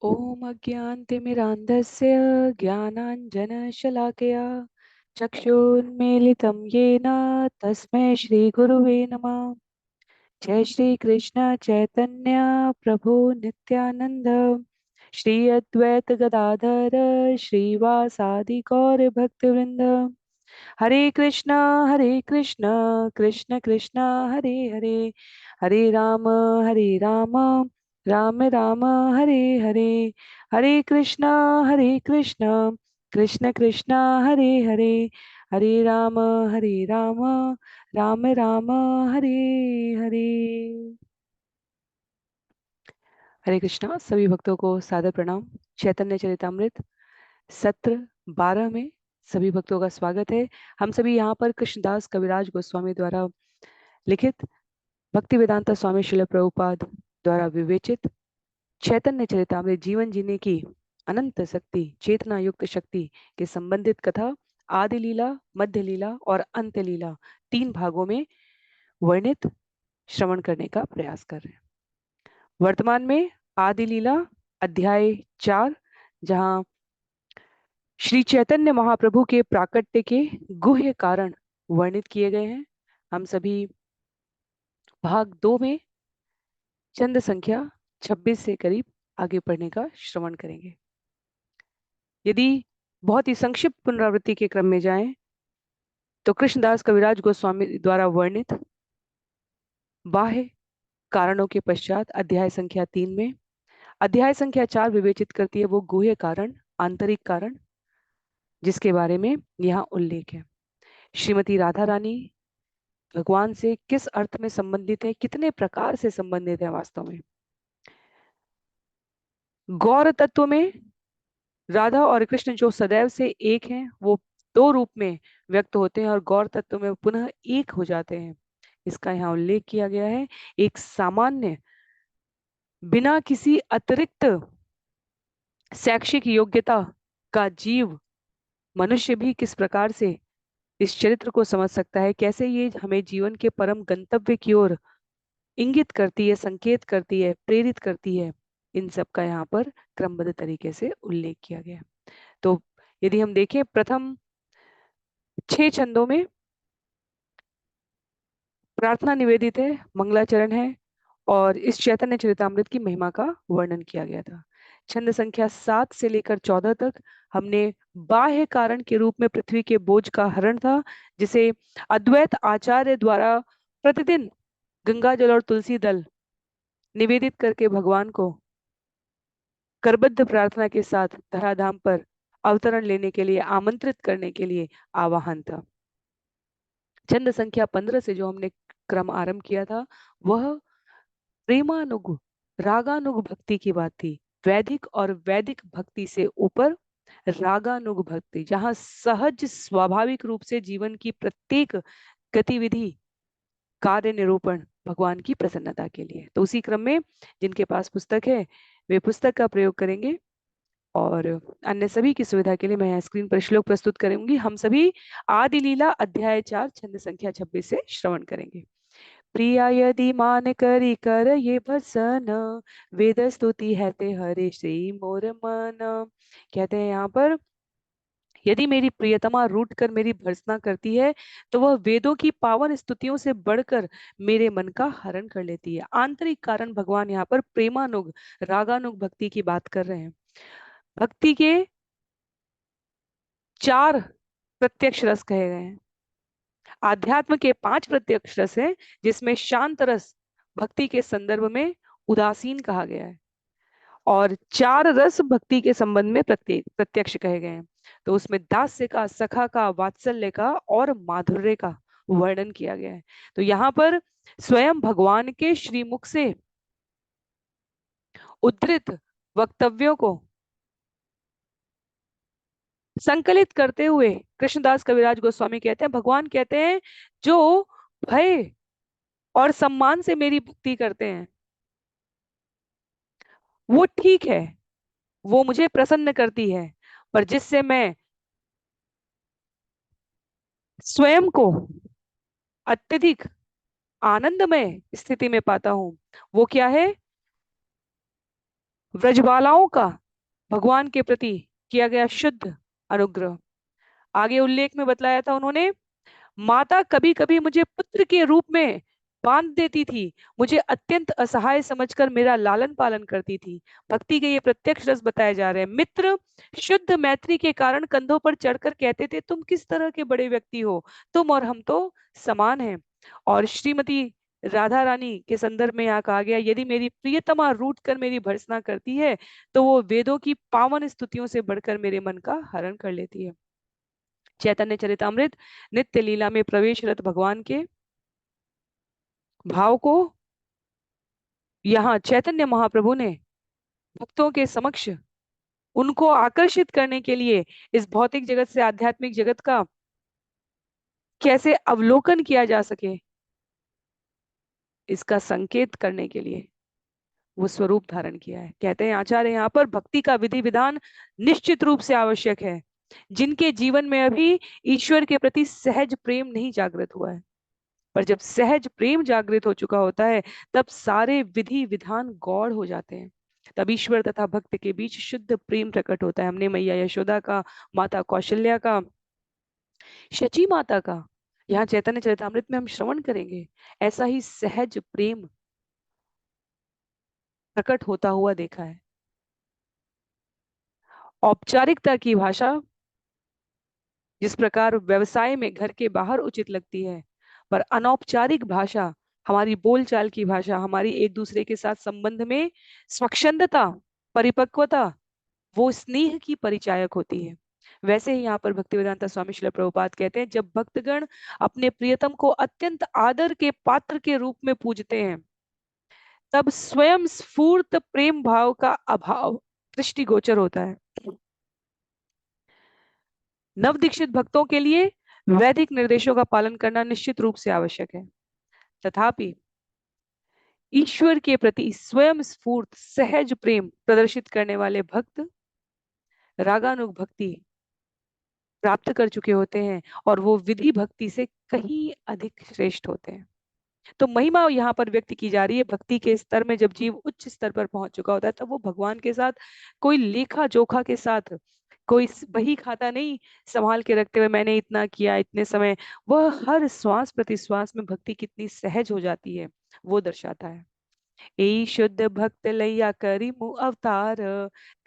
ॐ अज्ञानतिमिरान्धस्य ज्ञानाञ्जनशलाकया चक्षुन्मीलितं येन तस्मै श्रीगुरुवे नमः। जय श्री कृष्ण चैतन्य प्रभु नित्यानंद श्री अद्वैत गदाधर श्रीवासादि गौर भक्तवृंद। हरे कृष्ण कृष्ण कृष्ण हरे हरे, हरे राम राम राम हरे हरे, हरे कृष्ण कृष्ण कृष्ण हरे हरे, हरे राम राम राम हरे हरे। हरे कृष्णा। सभी भक्तों को सादर प्रणाम। चैतन्य चरितामृत सत्र 12 में सभी भक्तों का स्वागत है। हम सभी यहाँ पर कृष्णदास कविराज गोस्वामी द्वारा लिखित भक्ति वेदांता स्वामी श्रील प्रभुपाद द्वारा विवेचित चैतन्य चरितामृत जीवन जीने की अनंत शक्ति चेतना युक्त शक्ति के संबंधित कथा आदि लीला, मध्य लीला और अंत लीला 3 भागों में वर्णित श्रवण करने का प्रयास कर रहे हैं। वर्तमान में आदि लीला अध्याय 4, जहां श्री चैतन्य महाप्रभु के प्राकट्य के गुह्य कारण वर्णित किए गए हैं। हम सभी भाग 2 में चंद संख्या 26 से करीब आगे पढ़ने का श्रवण करेंगे। यदि बहुत ही संक्षिप्त पुनरावृत्ति के क्रम में जाएं तो कृष्णदास कविराज गोस्वामी द्वारा वर्णित बाह्य कारणों के पश्चात अध्याय संख्या 3 में अध्याय संख्या 4 विवेचित करती है वो गुह्य कारण, आंतरिक कारण, जिसके बारे में यहाँ उल्लेख है। श्रीमती राधा रानी भगवान से किस अर्थ में संबंधित है, कितने प्रकार से संबंधित है। वास्तव में गौर तत्व में राधा और कृष्ण जो सदैव से एक हैं, वो 2 रूप में व्यक्त होते हैं और गौर तत्व में पुनः एक हो जाते हैं। इसका यहाँ उल्लेख किया गया है। एक सामान्य बिना किसी अतिरिक्त शैक्षिक योग्यता का जीव मनुष्य भी किस प्रकार से इस चरित्र को समझ सकता है, कैसे ये हमें जीवन के परम गंतव्य की ओर इंगित करती है, संकेत करती है, प्रेरित करती है। इन सब का यहाँ पर क्रमबद्ध तरीके से उल्लेख किया गया। तो यदि हम देखें, प्रथम 6 छंदों में प्रार्थना निवेदित है, मंगलाचरण है और इस चैतन्य चरितामृत की महिमा का वर्णन किया गया था। छंद संख्या 7 से लेकर 14 तक हमने बाह्य कारण के रूप में पृथ्वी के बोझ का हरण था, जिसे अद्वैत आचार्य द्वारा प्रतिदिन गंगा जल और तुलसी दल निवेदित करके भगवान को करबद्ध प्रार्थना के साथ धराधाम पर अवतरण लेने के लिए आमंत्रित करने के लिए आवाहन था। छंद संख्या 15 से जो हमने क्रम आरंभ किया था वह प्रेमानुग रागानुग भक्ति की बात थी। वैदिक और वैदिक भक्ति से ऊपर रागानुग भक्ति, जहां सहज स्वाभाविक रूप से जीवन की प्रत्येक गतिविधि कार्य निरूपण भगवान की प्रसन्नता के लिए। तो उसी क्रम में जिनके पास पुस्तक है वे पुस्तक का प्रयोग करेंगे और अन्य सभी की सुविधा के लिए मैं यहाँ स्क्रीन पर श्लोक प्रस्तुत करूंगी। हम सभी आदि लीला अध्याय 4 छंद संख्या 26 से श्रवण करेंगे। प्रिया यदि मान करी कर ये भसन, वेद स्तुति है ते हरे श्री मोर मन। कहते हैं यहाँ पर, यदि मेरी प्रियतमा रूठ कर मेरी भर्त्सना करती है तो वह वेदों की पावन स्तुतियों से बढ़कर मेरे मन का हरण कर लेती है। आंतरिक कारण भगवान यहाँ पर प्रेमानुग रागानुग भक्ति की बात कर रहे हैं। भक्ति के 4 प्रत्यक्ष रस कहे गए हैं। आध्यात्म के 5 प्रत्यक्ष रस हैं, जिसमें शांत रस भक्ति के संदर्भ में उदासीन कहा गया है और 4 रस भक्ति के संबंध में प्रत्यक्ष कहे गए हैं। तो उसमें दास्य का, सखा का, वात्सल्य का और माधुर्य का वर्णन किया गया है। तो यहाँ पर स्वयं भगवान के श्रीमुख से उद्धृत वक्तव्यों को संकलित करते हुए कृष्णदास कविराज गोस्वामी कहते हैं, भगवान कहते हैं जो भय और सम्मान से मेरी भक्ति करते हैं वो ठीक है, वो मुझे प्रसन्न करती है, पर जिससे मैं स्वयं को अत्यधिक आनंदमय स्थिति में पाता हूं वो क्या है? व्रजबालाओं का भगवान के प्रति किया गया शुद्ध अनुग्रह। आगे उल्लेख में बतलाया था उन्होंने, माता कभी कभी मुझे पुत्र के रूप में बांध देती थी, मुझे अत्यंत असहाय समझकर मेरा लालन पालन करती थी। भक्ति के ये प्रत्यक्ष रस बताए जा रहे हैं। मित्र शुद्ध मैत्री के कारण कंधों पर चढ़कर कहते थे, तुम किस तरह के बड़े व्यक्ति हो, तुम और हम तो समान हैं। और श्रीमती राधा रानी के संदर्भ में यहाँ कहा गया, यदि मेरी प्रियतमा रूठ कर मेरी भर्त्सना करती है तो वो वेदों की पावन स्तुतियों से बढ़कर मेरे मन का हरण कर लेती है। चैतन्य चरितामृत नित्य लीला में प्रवेशरत भगवान के भाव को यहाँ चैतन्य महाप्रभु ने भक्तों के समक्ष उनको आकर्षित करने के लिए इस भौतिक जगत से आध्यात्मिक जगत का कैसे अवलोकन किया जा सके, इसका संकेत करने के लिए वो स्वरूप धारण किया है। कहते हैं आचार्य यहाँ पर, भक्ति का विधि विधान निश्चित रूप से आवश्यक है। जिनके जीवन में अभी ईश्वर के प्रति सहज प्रेम नहीं जागृत हुआ है, पर जब सहज प्रेम जागृत हो चुका होता है तब सारे विधि विधान गौड़ हो जाते हैं। तब ईश्वर तथा भक्त के बीच शुद्ध प्रेम प्रकट होता है। हमने मैया यशोदा का, माता कौशल्या का, शची माता का यहाँ चैतन्य चरितामृत में हम श्रवण करेंगे। ऐसा ही सहज प्रेम प्रकट होता हुआ देखा है। औपचारिकता की भाषा जिस प्रकार व्यवसाय में घर के बाहर उचित लगती है, पर अनौपचारिक भाषा, हमारी बोलचाल की भाषा, हमारी एक दूसरे के साथ संबंध में स्वच्छंदता, परिपक्वता, वो स्नेह की परिचायक होती है। वैसे ही यहाँ पर भक्तिवेदांता स्वामी श्रील प्रभुपाद कहते हैं, जब भक्तगण अपने प्रियतम को अत्यंत आदर के पात्र के रूप में पूजते हैं तब स्वयं स्फूर्त प्रेम भाव का अभाव दृष्टिगोचर होता है। नवदीक्षित भक्तों के लिए वैदिक निर्देशों का पालन करना निश्चित रूप से आवश्यक है। तथापि ईश्वर के प्रति स्वयं स्फूर्त सहज प्रेम प्रदर्शित करने वाले भक्त रागानुग भक्ति प्राप्त कर चुके होते हैं और वो विधि भक्ति से कहीं अधिक श्रेष्ठ होते हैं। तो महिमा यहाँ पर व्यक्त की जा रही है भक्ति के स्तर में। जब जीव उच्च स्तर पर पहुंच चुका होता है तब वो भगवान के साथ कोई लेखा जोखा के साथ, कोई बही खाता नहीं संभाल के रखते हुए मैंने इतना किया इतने समय, वह हर श्वास प्रतिश्वास में भक्ति कितनी सहज हो जाती है वो दर्शाता है। ए शुद्ध भक्त लैया करी मु अवतार,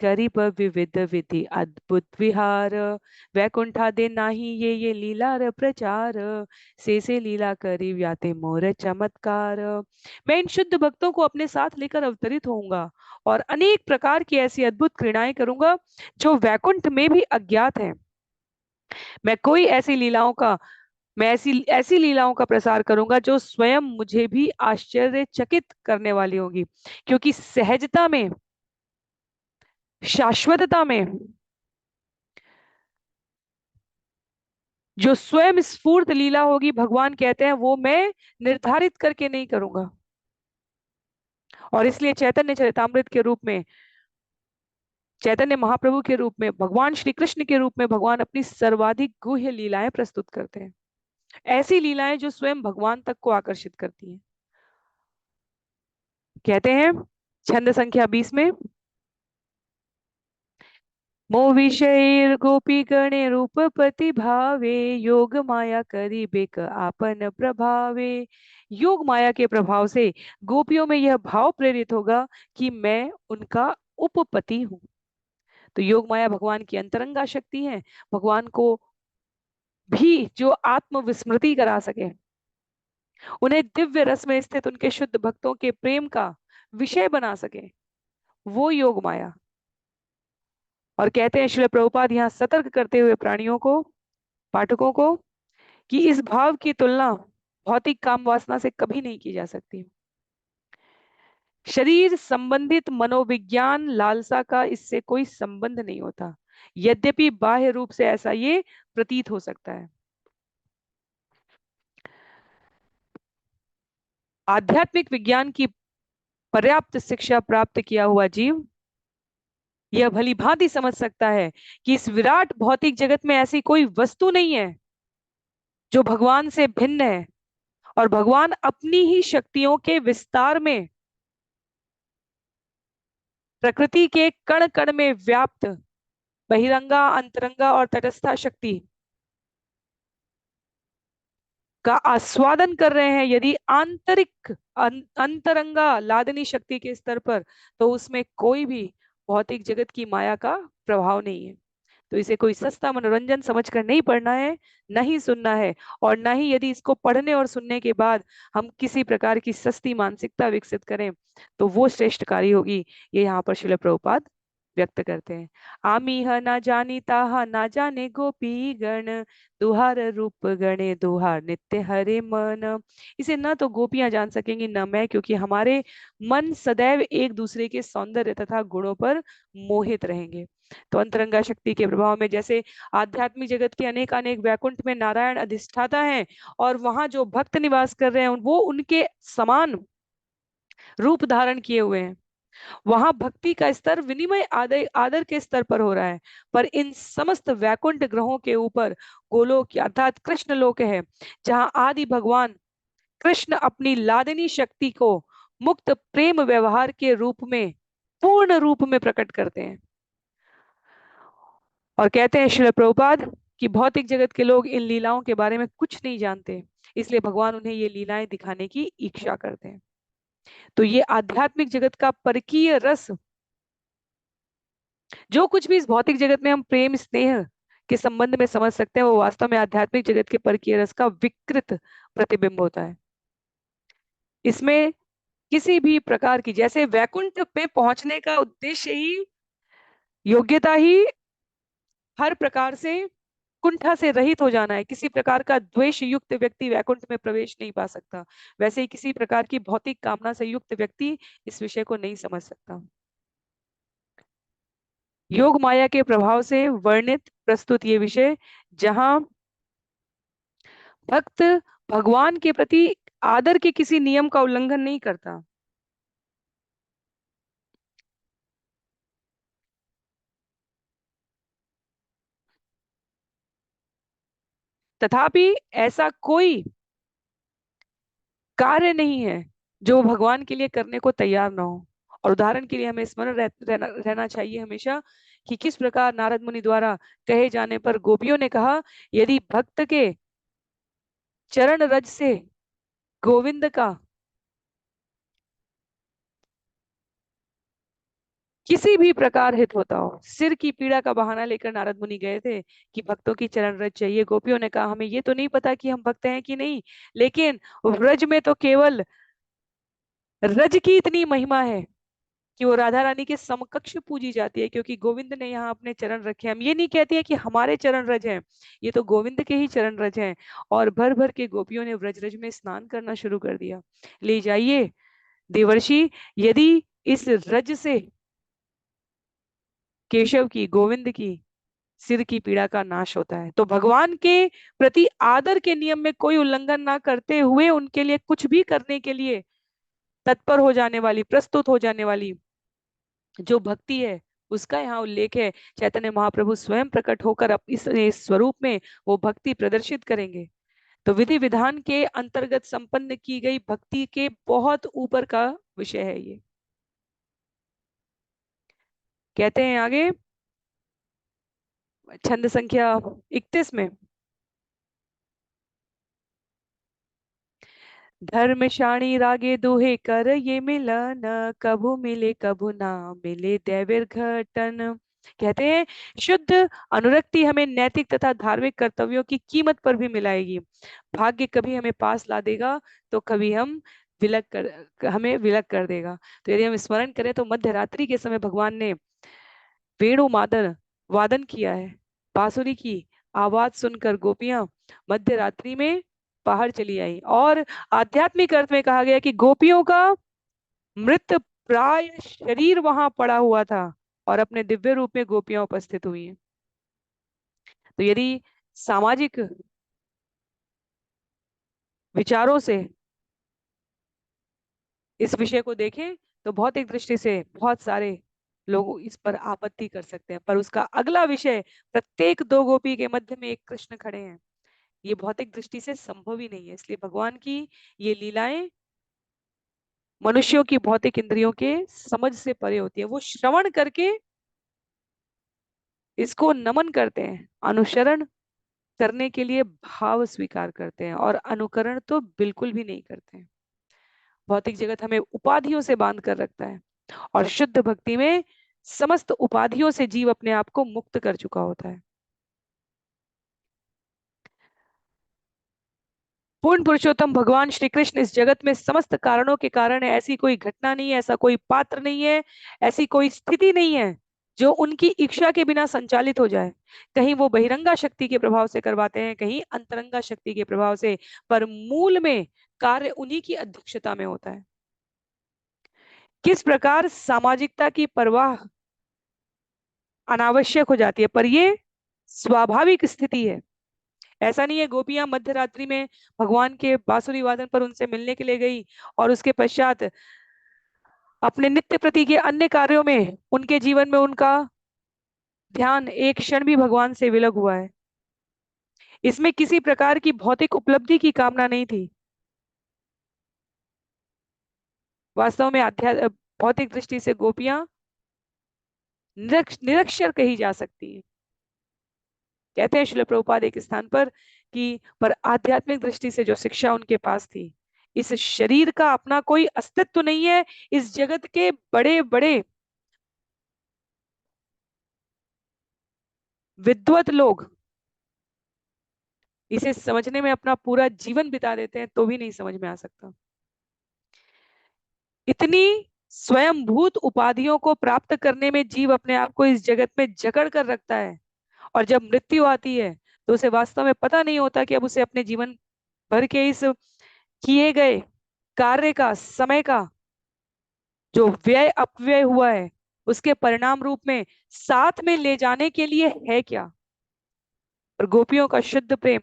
करी पर विविध विधि अद्भुत विहार, वैकुंठा दे नाही ये लीला र प्रचार, से लीला करी व्याते मोर चमत्कार। मैं इन शुद्ध भक्तों को अपने साथ लेकर अवतरित होऊंगा और अनेक प्रकार की ऐसी अद्भुत क्रीड़ाएं करूंगा जो वैकुंठ में भी अज्ञात है। मैं कोई ऐसी लीलाओं का मैं ऐसी ऐसी लीलाओं का प्रसार करूंगा जो स्वयं मुझे भी आश्चर्यचकित करने वाली होगी, क्योंकि सहजता में, शाश्वतता में जो स्वयं स्फूर्त लीला होगी, भगवान कहते हैं वो मैं निर्धारित करके नहीं करूंगा। और इसलिए चैतन्य चरितामृत के रूप में, चैतन्य महाप्रभु के रूप में, भगवान श्री कृष्ण के रूप में भगवान अपनी सर्वाधिक गुह्य लीलाएं प्रस्तुत करते हैं। ऐसी लीलाएं जो स्वयं भगवान तक को आकर्षित करती हैं। कहते हैं छंद संख्या 20 में, मोविषैर गोपी गणे रूपपति भावे, योग माया करी बेक आपन प्रभावे। योग माया के प्रभाव से गोपियों में यह भाव प्रेरित होगा कि मैं उनका उपपति हूं। तो योग माया भगवान की अंतरंगा शक्ति है, भगवान को भी जो आत्मविस्मृति करा सके, उन्हें दिव्य रस में स्थित उनके शुद्ध भक्तों के प्रेम का विषय बना सके, वो योग माया। और कहते हैं श्रील प्रभुपाद यहाँ सतर्क करते हुए प्राणियों को, पाठकों को, कि इस भाव की तुलना भौतिक काम वासना से कभी नहीं की जा सकती। शरीर संबंधित मनोविज्ञान लालसा का इससे कोई संबंध नहीं होता, यद्यपि बाह्य रूप से ऐसा ये प्रतीत हो सकता है। आध्यात्मिक विज्ञान की पर्याप्त शिक्षा प्राप्त किया हुआ जीव यह भली भांति समझ सकता है कि इस विराट भौतिक जगत में ऐसी कोई वस्तु नहीं है जो भगवान से भिन्न है, और भगवान अपनी ही शक्तियों के विस्तार में प्रकृति के कण कण में व्याप्त बहिरंगा, अंतरंगा और तटस्था शक्ति का आस्वादन कर रहे हैं यदि आंतरिक अंतरंगा लादनी शक्ति के स्तर पर, तो उसमें कोई भी भौतिक जगत की माया का प्रभाव नहीं है। तो इसे कोई सस्ता मनोरंजन समझकर नहीं पढ़ना है, नहीं सुनना है, और ना ही यदि इसको पढ़ने और सुनने के बाद हम किसी प्रकार की सस्ती मानसिकता विकसित करें तो वो श्रेष्ठकारी होगी। ये यहाँ पर श्रील प्रभुपाद व्यक्त करते हैं। आमीह ना जानी ताहा ना जाने गोपी गण, दुहार रूप गणे दुहार नित्य हरे मन। इसे न तो गोपियां जान सकेंगी न मैं, क्योंकि हमारे मन सदैव एक दूसरे के सौंदर्य तथा गुणों पर मोहित रहेंगे। तो अंतरंगा शक्ति के प्रभाव में जैसे आध्यात्मिक जगत के अनेक अनेक वैकुंठ में नारायण अधिष्ठाता हैं और वहां जो भक्त निवास कर रहे हैं वो उनके समान रूप धारण किए हुए हैं। वहां भक्ति का स्तर विनिमय आदर आदर के स्तर पर हो रहा है। पर इन समस्त वैकुंठ ग्रहों के ऊपर गोलोक अर्थात कृष्ण लोक है, जहां आदि भगवान कृष्ण अपनी लादनी शक्ति को मुक्त प्रेम व्यवहार के रूप में पूर्ण रूप में प्रकट करते हैं। और कहते हैं श्रील प्रभुपाद कि भौतिक जगत के लोग इन लीलाओं के बारे में कुछ नहीं जानते, इसलिए भगवान उन्हें ये लीलाएं दिखाने की इच्छा करते हैं। तो ये आध्यात्मिक जगत का परकीय रस, जो कुछ भी इस भौतिक जगत में हम प्रेम स्नेह के संबंध में समझ सकते हैं, वो वास्तव में आध्यात्मिक जगत के परकीय रस का विकृत प्रतिबिंब होता है। इसमें किसी भी प्रकार की, जैसे वैकुंठ पे पहुंचने का उद्देश्य ही योग्यता ही हर प्रकार से कुंठा से रहित हो जाना है, किसी प्रकार का द्वेष युक्त व्यक्ति वैकुंठ में प्रवेश नहीं पा सकता। वैसे ही किसी प्रकार की भौतिक कामना से युक्त व्यक्ति इस विषय को नहीं समझ सकता। योग माया के प्रभाव से वर्णित प्रस्तुत ये विषय, जहां भक्त भगवान के प्रति आदर के किसी नियम का उल्लंघन नहीं करता, तथापि ऐसा कोई कार्य नहीं है जो भगवान के लिए करने को तैयार ना हो। और उदाहरण के लिए हमें स्मरण रहना चाहिए हमेशा कि किस प्रकार नारद मुनि द्वारा कहे जाने पर गोपियों ने कहा, यदि भक्त के चरण रज से गोविंद का किसी भी प्रकार हित होता हो। सिर की पीड़ा का बहाना लेकर नारद मुनि गए थे कि भक्तों की चरण रज चाहिए। गोपियों ने कहा, हमें ये तो नहीं पता कि हम भक्त हैं कि नहीं, लेकिन व्रज में तो केवल रज की इतनी महिमा है कि वो राधा रानी के समकक्ष पूजी जाती है, क्योंकि गोविंद ने यहाँ अपने चरण रखे हैं। हम ये नहीं कहते हैं कि हमारे चरण रज हैं, ये तो गोविंद के ही चरण रज हैं। और भर भर के गोपियों ने व्रज रज में स्नान करना शुरू कर दिया। ले जाइए देवर्षि, यदि इस रज से केशव की गोविंद की सिर की पीड़ा का नाश होता है, तो भगवान के प्रति आदर के नियम में कोई उल्लंघन ना करते हुए उनके लिए कुछ भी करने के लिए तत्पर हो जाने वाली, प्रस्तुत हो जाने वाली जो भक्ति है, उसका यहाँ उल्लेख है। चैतन्य महाप्रभु स्वयं प्रकट होकर इस स्वरूप में वो भक्ति प्रदर्शित करेंगे। तो विधि विधान के अंतर्गत संपन्न की गई भक्ति के बहुत ऊपर का विषय है ये। कहते हैं आगे छंद संख्या 31 में, धर्म शाणी रागे दोहे कर ये मिलन, कभू मिले कभू ना मिले दैवेर घटन। कहते हैं शुद्ध अनुरक्ति हमें नैतिक तथा धार्मिक कर्तव्यों की कीमत पर भी मिलाएगी। भाग्य कभी हमें पास ला देगा तो कभी हमें विलग कर देगा। तो यदि हम स्मरण करें तो मध्य रात्रि के समय भगवान ने वेणु मादन वादन किया है। बांसुरी की आवाज सुनकर गोपियां मध्य रात्रि में बाहर चली आई, और आध्यात्मिक अर्थ में कहा गया कि गोपियों का मृत प्राय शरीर वहां पड़ा हुआ था और अपने दिव्य रूप में गोपियां उपस्थित हुई हैं। तो यदि सामाजिक विचारों से इस विषय को देखें तो भौतिक दृष्टि से बहुत सारे लोग इस पर आपत्ति कर सकते हैं, पर उसका अगला विषय, प्रत्येक दो गोपी के मध्य में एक कृष्ण खड़े हैं, ये भौतिक दृष्टि से संभव ही नहीं है। इसलिए भगवान की ये लीलाएं मनुष्यों की भौतिक इंद्रियों के समझ से परे होती है। वो श्रवण करके इसको नमन करते हैं, अनुसरण करने के लिए भाव स्वीकार करते हैं, और अनुकरण तो बिल्कुल भी नहीं करते हैं। भौतिक जगत हमें उपाधियों से बांध कर रखता है, और शुद्ध भक्ति में समस्त उपाधियों से जीव अपने आप को मुक्त कर चुका होता है। पूर्ण पुरुषोत्तम भगवान श्री कृष्ण इस जगत में समस्त कारणों के कारण है। ऐसी कोई घटना नहीं है, ऐसा कोई पात्र नहीं है, ऐसी कोई स्थिति नहीं है जो उनकी इच्छा के बिना संचालित हो जाए। कहीं वो बहिरंगा शक्ति के प्रभाव से करवाते हैं, कहीं अंतरंगा शक्ति के प्रभाव से, पर मूल में कार्य उन्हीं की अध्यक्षता में होता है। किस प्रकार सामाजिकता की परवाह अनावश्यक हो जाती है, पर ये स्वाभाविक स्थिति है। ऐसा नहीं है गोपियां मध्य रात्रि में भगवान के बांसुरी वादन पर उनसे मिलने के लिए गई और उसके पश्चात अपने नित्य प्रति के अन्य कार्यों में उनके जीवन में उनका ध्यान एक क्षण भी भगवान से विलग हुआ है। इसमें किसी प्रकार की भौतिक उपलब्धि की कामना नहीं थी। वास्तव में आध्यात्म भौतिक दृष्टि से गोपियां निरक्षर कही जा सकती है। कहते हैं श्रील प्रभुपाद एक स्थान पर कि पर आध्यात्मिक दृष्टि से जो शिक्षा उनके पास थी, इस शरीर का अपना कोई अस्तित्व नहीं है। इस जगत के बड़े बड़े विद्वत लोग इसे समझने में अपना पूरा जीवन बिता देते हैं तो भी नहीं समझ में आ सकता। इतनी स्वयंभूत उपाधियों को प्राप्त करने में जीव अपने आप को इस जगत में जकड़ कर रखता है, और जब मृत्यु आती है तो उसे वास्तव में पता नहीं होता कि अब उसे अपने जीवन भर के इस किए गए कार्य का, समय का जो व्यय अपव्यय हुआ है, उसके परिणाम रूप में साथ में ले जाने के लिए है क्या। और गोपियों का शुद्ध प्रेम,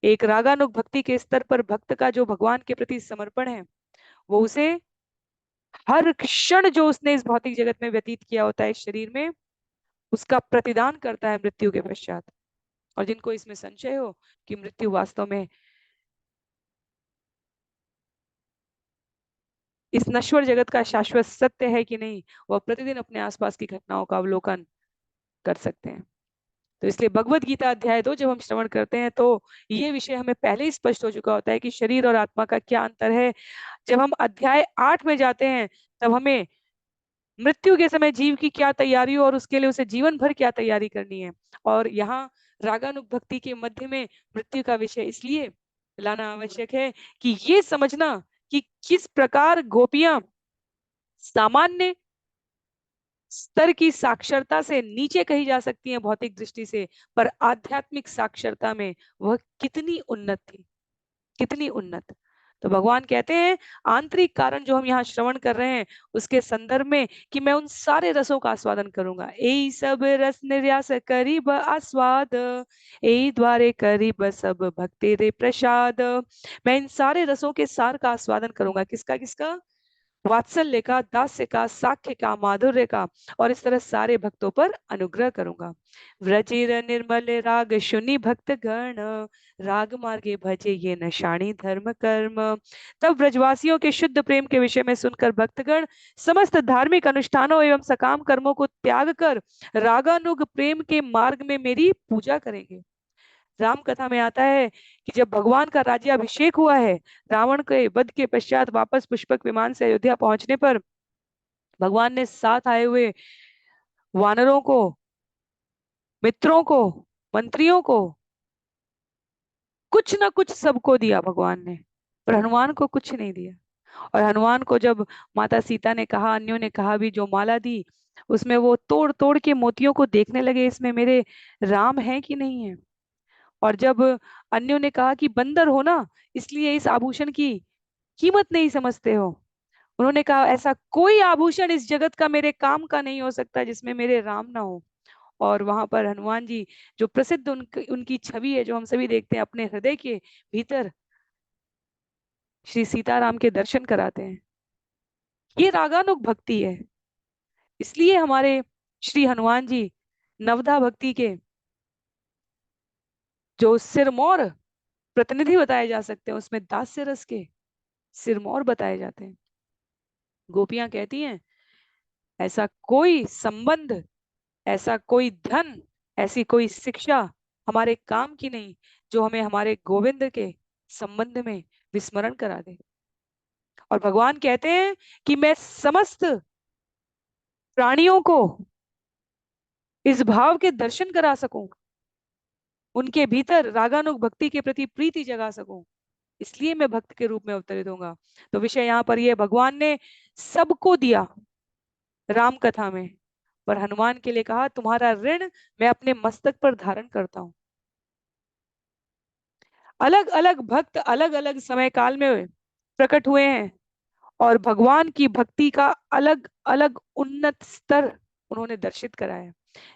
एक रागानुग भक्ति के स्तर पर भक्त का जो भगवान के प्रति समर्पण है, वो उसे हर क्षण जो उसने इस भौतिक जगत में व्यतीत किया होता है इस शरीर में, उसका प्रतिदान करता है मृत्यु के पश्चात। और जिनको इसमें संशय हो कि मृत्यु वास्तव में इस नश्वर जगत का शाश्वत सत्य है कि नहीं, वह प्रतिदिन अपने आसपास की घटनाओं का अवलोकन कर सकते हैं। तो इसलिए भगवत गीता अध्याय 2 जब हम श्रवण करते हैं तो ये विषय हमें पहले ही स्पष्ट हो चुका होता है कि शरीर और आत्मा का क्या अंतर है। जब हम अध्याय 8 में जाते हैं तब हमें मृत्यु के समय जीव की क्या तैयारी हो और उसके लिए उसे जीवन भर क्या तैयारी करनी है। और यहाँ रागानुग भक्ति के मध्य में मृत्यु का विषय इसलिए लाना आवश्यक है कि ये समझना कि किस प्रकार गोपियां सामान्य स्तर की साक्षरता से नीचे कही जा सकती हैं भौतिक दृष्टि से, पर आध्यात्मिक साक्षरता में वह कितनी उन्नत थी, कितनी उन्नत। तो भगवान कहते हैं आंतरिक कारण जो हम यहाँ श्रवण कर रहे हैं उसके संदर्भ में कि मैं उन सारे रसों का आस्वादन करूंगा। ए सब रस निर्यास करीब आस्वाद, ए द्वारे करीब सब भक्ति रे प्रसाद। मैं इन सारे रसों के सार का आस्वादन करूंगा। किसका किसका? वात्सल्य का, दास्य का, साख्य का, माधुर्य का, और इस तरह सारे भक्तों पर अनुग्रह करूंगा। व्रजिर निर्मल राग शुनि भक्त गण, राग मार्गे भजे ये नशाणी धर्म कर्म। तब ब्रजवासियों के शुद्ध प्रेम के विषय में सुनकर भक्तगण समस्त धार्मिक अनुष्ठानों एवं सकाम कर्मों को त्याग कर रागानुग प्रेम के मार्ग में मेरी पूजा करेंगे। राम कथा में आता है कि जब भगवान का राज्याभिषेक हुआ है, रावण के वध के पश्चात वापस पुष्पक विमान से अयोध्या पहुंचने पर भगवान ने साथ आए हुए वानरों को, मित्रों को, मंत्रियों को कुछ ना कुछ सबको दिया भगवान ने, पर हनुमान को कुछ नहीं दिया। और हनुमान को जब माता सीता ने कहा, अन्यों ने कहा भी, जो माला दी उसमें वो तोड़ तोड़ के मोतियों को देखने लगे, इसमें मेरे राम है कि नहीं है। और जब अन्यों ने कहा कि बंदर हो ना, इसलिए इस आभूषण की कीमत नहीं समझते हो, उन्होंने कहा ऐसा कोई आभूषण इस जगत का मेरे काम का नहीं हो सकता जिसमें मेरे राम ना हो। और वहां पर हनुमान जी जो प्रसिद्ध उनकी छवि है जो हम सभी देखते हैं अपने हृदय के भीतर, श्री सीताराम के दर्शन कराते हैं। ये रागानुग भक्ति है। इसलिए हमारे श्री हनुमान जी नवधा भक्ति के जो सिरमौर प्रतिनिधि बताए जा सकते हैं, उसमें दास्य रस के सिरमौर बताए जाते हैं। गोपियां कहती हैं, ऐसा कोई संबंध, ऐसा कोई धन, ऐसी कोई शिक्षा हमारे काम की नहीं जो हमें हमारे गोविंद के संबंध में विस्मरण करा दे। और भगवान कहते हैं कि मैं समस्त प्राणियों को इस भाव के दर्शन करा सकूं, उनके भीतर रागानुग भक्ति के प्रति प्रीति जगा सकूं, इसलिए मैं भक्त के रूप में अवतरित होऊंगा। तो विषय यहाँ पर ये, भगवान ने सबको दिया राम कथा में, पर हनुमान के लिए कहा तुम्हारा ऋण मैं अपने मस्तक पर धारण करता हूं। अलग अलग भक्त अलग अलग समय काल में प्रकट हुए हैं और भगवान की भक्ति का अलग अलग उन्नत स्तर उन्होंने दर्शित कराया है।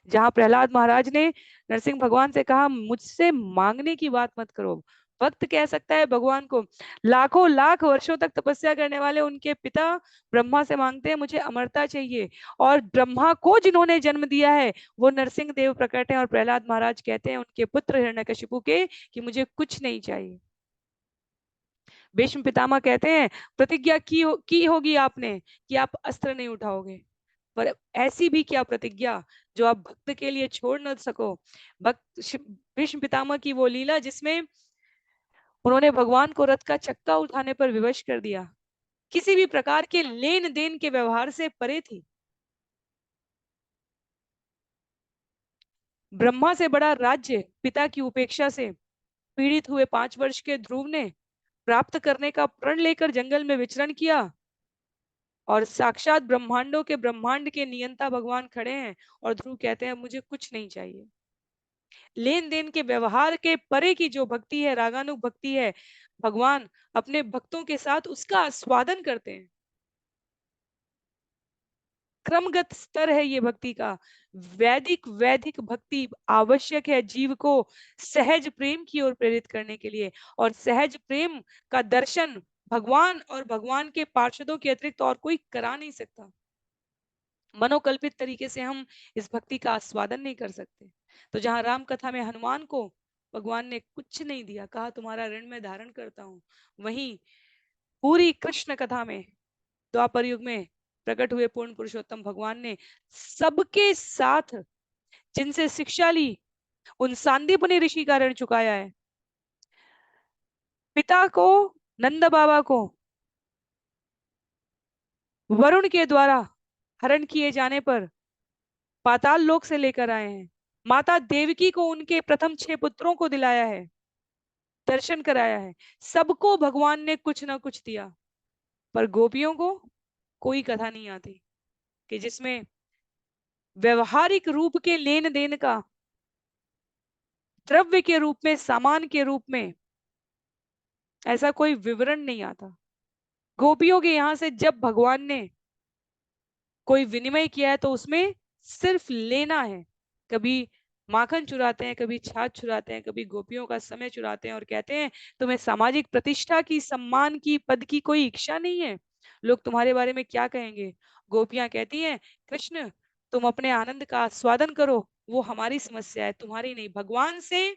जहां प्रहलाद महाराज ने नरसिंह भगवान से कहा मुझसे मांगने की बात मत करो, भक्त कह सकता है भगवान को, लाखों लाख वर्षों तक तपस्या करने वाले उनके पिता ब्रह्मा से मांगते हैं मुझे अमरता चाहिए, और ब्रह्मा को जिन्होंने जन्म दिया है वो नरसिंह देव प्रकट है और प्रहलाद महाराज कहते हैं उनके पुत्र हिरण्यकशिपु के कि मुझे कुछ नहीं चाहिए। भीष्म पितामह कहते हैं प्रतिज्ञा की होगी आपने कि आप अस्त्र नहीं उठाओगे, पर ऐसी भी क्या प्रतिज्ञा जो आप भक्त के लिए छोड़ न सको। भीष्म पितामह की वो लीला जिसमें उन्होंने भगवान को रथ का चक्का उठाने पर विवश कर दिया, किसी भी प्रकार के लेन देन के व्यवहार से परे थी। ब्रह्मा से बड़ा राज्य पिता की उपेक्षा से पीड़ित हुए 5 वर्ष के ध्रुव ने प्राप्त करने का प्रण लेकर जंगल में विचरण किया, और साक्षात ब्रह्मांडों के ब्रह्मांड के नियंता भगवान खड़े हैं और ध्रुव कहते हैं मुझे कुछ नहीं चाहिए। लेन देन के व्यवहार के परे की जो भक्ति है, रागानुग भक्ति है, भगवान अपने भक्तों के साथ उसका आस्वादन करते हैं। क्रमगत स्तर है ये भक्ति का। वैदिक वैदिक भक्ति आवश्यक है जीव को सहज प्रेम की ओर प्रेरित करने के लिए, और सहज प्रेम का दर्शन भगवान और भगवान के पार्षदों के अतिरिक्त और कोई करा नहीं सकता। मनोकल्पित तरीके से हम इस भक्ति का आस्वादन नहीं कर सकते। तो जहां राम कथा में हनुमान को भगवान ने कुछ नहीं दिया, कहा तुम्हारा ऋण मैं धारण करता हूं, वहीं पूरी कृष्ण कथा में द्वापर युग में प्रकट हुए पूर्ण पुरुषोत्तम भगवान ने सबके साथ जिनसे शिक्षा ली उन सांदीपनि ऋषि का ऋण चुकाया है। पिता को, नंद बाबा को वरुण के द्वारा हरण किए जाने पर पाताल लोक से लेकर आए हैं। माता देवकी को उनके प्रथम 6 पुत्रों को दिलाया है, दर्शन कराया है। सबको भगवान ने कुछ ना कुछ दिया, पर गोपियों को कोई कथा नहीं आती कि जिसमें व्यवहारिक रूप के लेन देन का, द्रव्य के रूप में, सामान के रूप में ऐसा कोई विवरण नहीं आता। गोपियों के यहां से जब भगवान ने कोई विनिमय किया है तो उसमें सिर्फ लेना है। कभी माखन चुराते हैं, कभी छाछ चुराते हैं, कभी गोपियों का समय चुराते हैं और कहते हैं तुम्हें सामाजिक प्रतिष्ठा की, सम्मान की, पद की कोई इच्छा नहीं है, लोग तुम्हारे बारे में क्या कहेंगे। गोपियां कहती हैं कृष्ण तुम अपने आनंद का आस्वादन करो, वो हमारी समस्या है, तुम्हारी नहीं। भगवान से,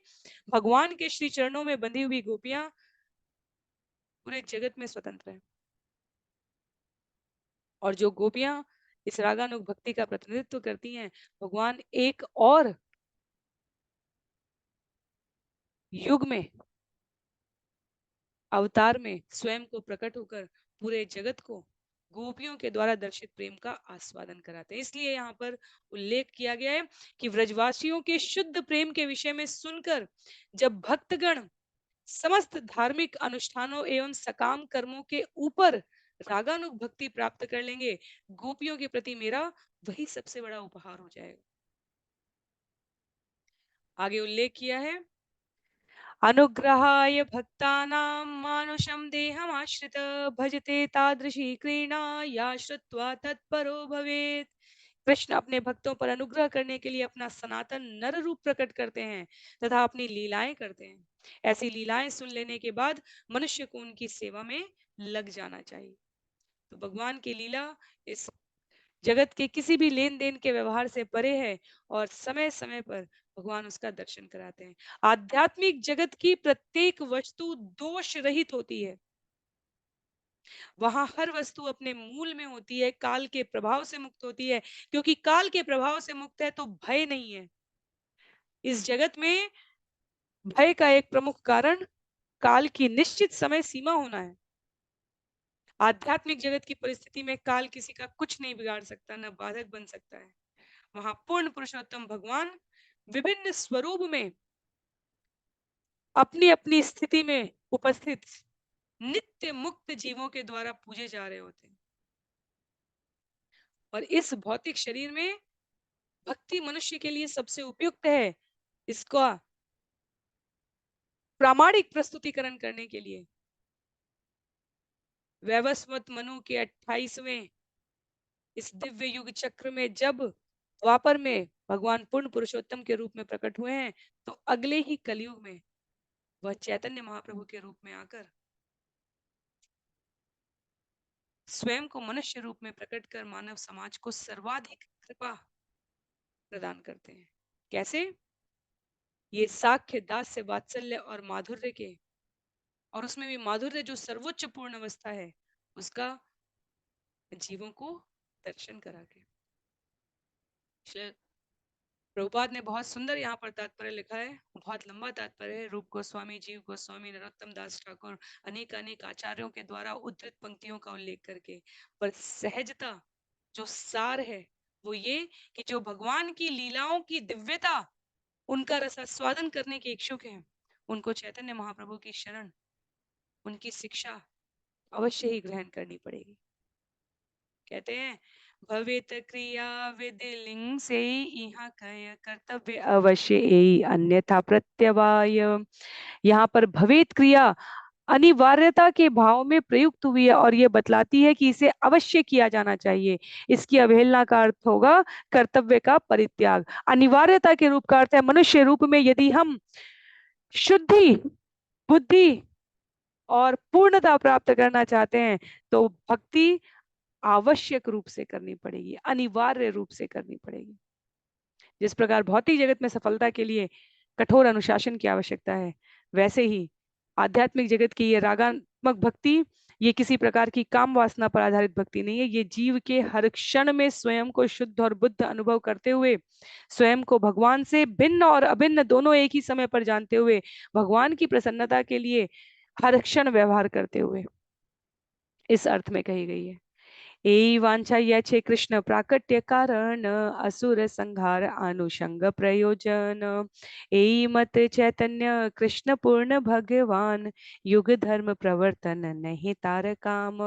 भगवान के श्री चरणों में बंधी हुई गोपियां पूरे जगत में स्वतंत्र है। और जो गोपियां इस रागानुग भक्ति का प्रतिनिधित्व करती हैं, भगवान एक और युग में, अवतार में स्वयं को प्रकट होकर पूरे जगत को गोपियों के द्वारा दर्शित प्रेम का आस्वादन कराते हैं। इसलिए यहाँ पर उल्लेख किया गया है कि व्रजवासियों के शुद्ध प्रेम के विषय में सुनकर जब भक्तगण समस्त धार्मिक अनुष्ठानों एवं सकाम कर्मों के ऊपर रागानुग भक्ति प्राप्त कर लेंगे, गोपियों के प्रति मेरा वही सबसे बड़ा उपहार हो जाएगा। आगे उल्लेख किया है अनुग्रहाय भक्तानां मानुषं देहमाश्रित भजते तादृशी क्रीणा या श्रुत्वा तत्परो भवेत्। कृष्ण अपने भक्तों पर अनुग्रह करने के लिए अपना सनातन नर रूप प्रकट करते हैं तथा अपनी लीलाएं करते हैं। ऐसी लीलाएं सुन लेने के बाद मनुष्य को उनकी सेवा में लग जाना चाहिए। तो भगवान की लीला इस जगत के किसी भी लेन देन के व्यवहार से परे है, और समय समय पर भगवान उसका दर्शन कराते हैं। आध्यात्मिक जगत की प्रत्येक वस्तु दोष रहित होती है। वहां हर वस्तु अपने मूल में होती है, काल के प्रभाव से मुक्त होती है। क्योंकि काल के प्रभाव से मुक्त है तो भय नहीं है। इस जगत में भय का एक प्रमुख कारण काल की निश्चित समय सीमा होना है। आध्यात्मिक जगत की परिस्थिति में काल किसी का कुछ नहीं बिगाड़ सकता, न बाधक बन सकता है। वहां पूर्ण पुरुषोत्तम भगवान विभिन्न स्वरूप में अपनी अपनी स्थिति में उपस्थित नित्य मुक्त जीवों के द्वारा पूजे जा रहे होते हैं। और इस भौतिक शरीर में भक्ति मनुष्य के लिए सबसे उपयुक्त है। इसका प्रामाणिक प्रस्तुतिकरण करने के लिए वैवस्वत मनु के 28वें इस दिव्य युग चक्र में जब द्वापर में भगवान पूर्ण पुरुषोत्तम के रूप में प्रकट हुए हैं, तो अगले ही कलयुग में वह चैतन्य महाप्रभु के रूप में आकर स्वयं को मनुष्य रूप में प्रकट कर मानव समाज को सर्वाधिक कृपा प्रदान करते हैं। कैसे? ये साख्य दास्य वात्सल्य और माधुर्य के, और उसमें भी माधुर्य जो सर्वोच्च पूर्ण अवस्था है, उसका जीवों को दर्शन करा के। प्रभुपाद ने बहुत सुंदर यहाँ पर तात्पर्य लिखा है, बहुत लंबा तात्पर्य है। रूप गोस्वामी, जीव गोस्वामी, नरोत्तम दास ठाकुर अनेक अनेक आचार्यों के द्वारा उद्धृत पंक्तियों का उल्लेख करके, पर सहजता जो सार है वो ये कि जो भगवान की लीलाओं की दिव्यता, उनका रसास्वादन करने के इच्छुक हैं, उनको चैतन्य महाप्रभु की शरण, उनकी शिक्षा अवश्य ही ग्रहण करनी पड़ेगी। कहते हैं भवेत क्रिया विधि लिंग से यहाँ कय कर्तव्य अवश्य एई अन्यथा प्रत्यवाय। यहाँ पर भवेत क्रिया अनिवार्यता के भाव में प्रयुक्त हुई है और ये बतलाती है कि इसे अवश्य किया जाना चाहिए। इसकी अवहेलना का अर्थ होगा कर्तव्य का परित्याग। अनिवार्यता के रूप का अर्थ है मनुष्य रूप में यदि हम शुद्धि, बुद्धि और पूर्णता प्राप्त करना चाहते हैं तो भक्ति आवश्यक रूप से करनी पड़ेगी, अनिवार्य रूप से करनी पड़ेगी। जिस प्रकार भौतिक जगत में सफलता के लिए कठोर अनुशासन की आवश्यकता है, वैसे ही आध्यात्मिक जगत की ये रागात्मक भक्ति, ये किसी प्रकार की काम वासना पर आधारित भक्ति नहीं है। ये जीव के हर क्षण में स्वयं को शुद्ध और बुद्ध अनुभव करते हुए, स्वयं को भगवान से भिन्न और अभिन्न दोनों एक ही समय पर जानते हुए, भगवान की प्रसन्नता के लिए हर क्षण व्यवहार करते हुए, इस अर्थ में कही गई है। एई वांछा यह छे कृष्ण प्राकट्य कारण असुर संहार अनुषंग प्रयोजन। एई मत चैतन्य कृष्ण पूर्ण भगवान युग धर्म प्रवर्तन नहीं तार काम।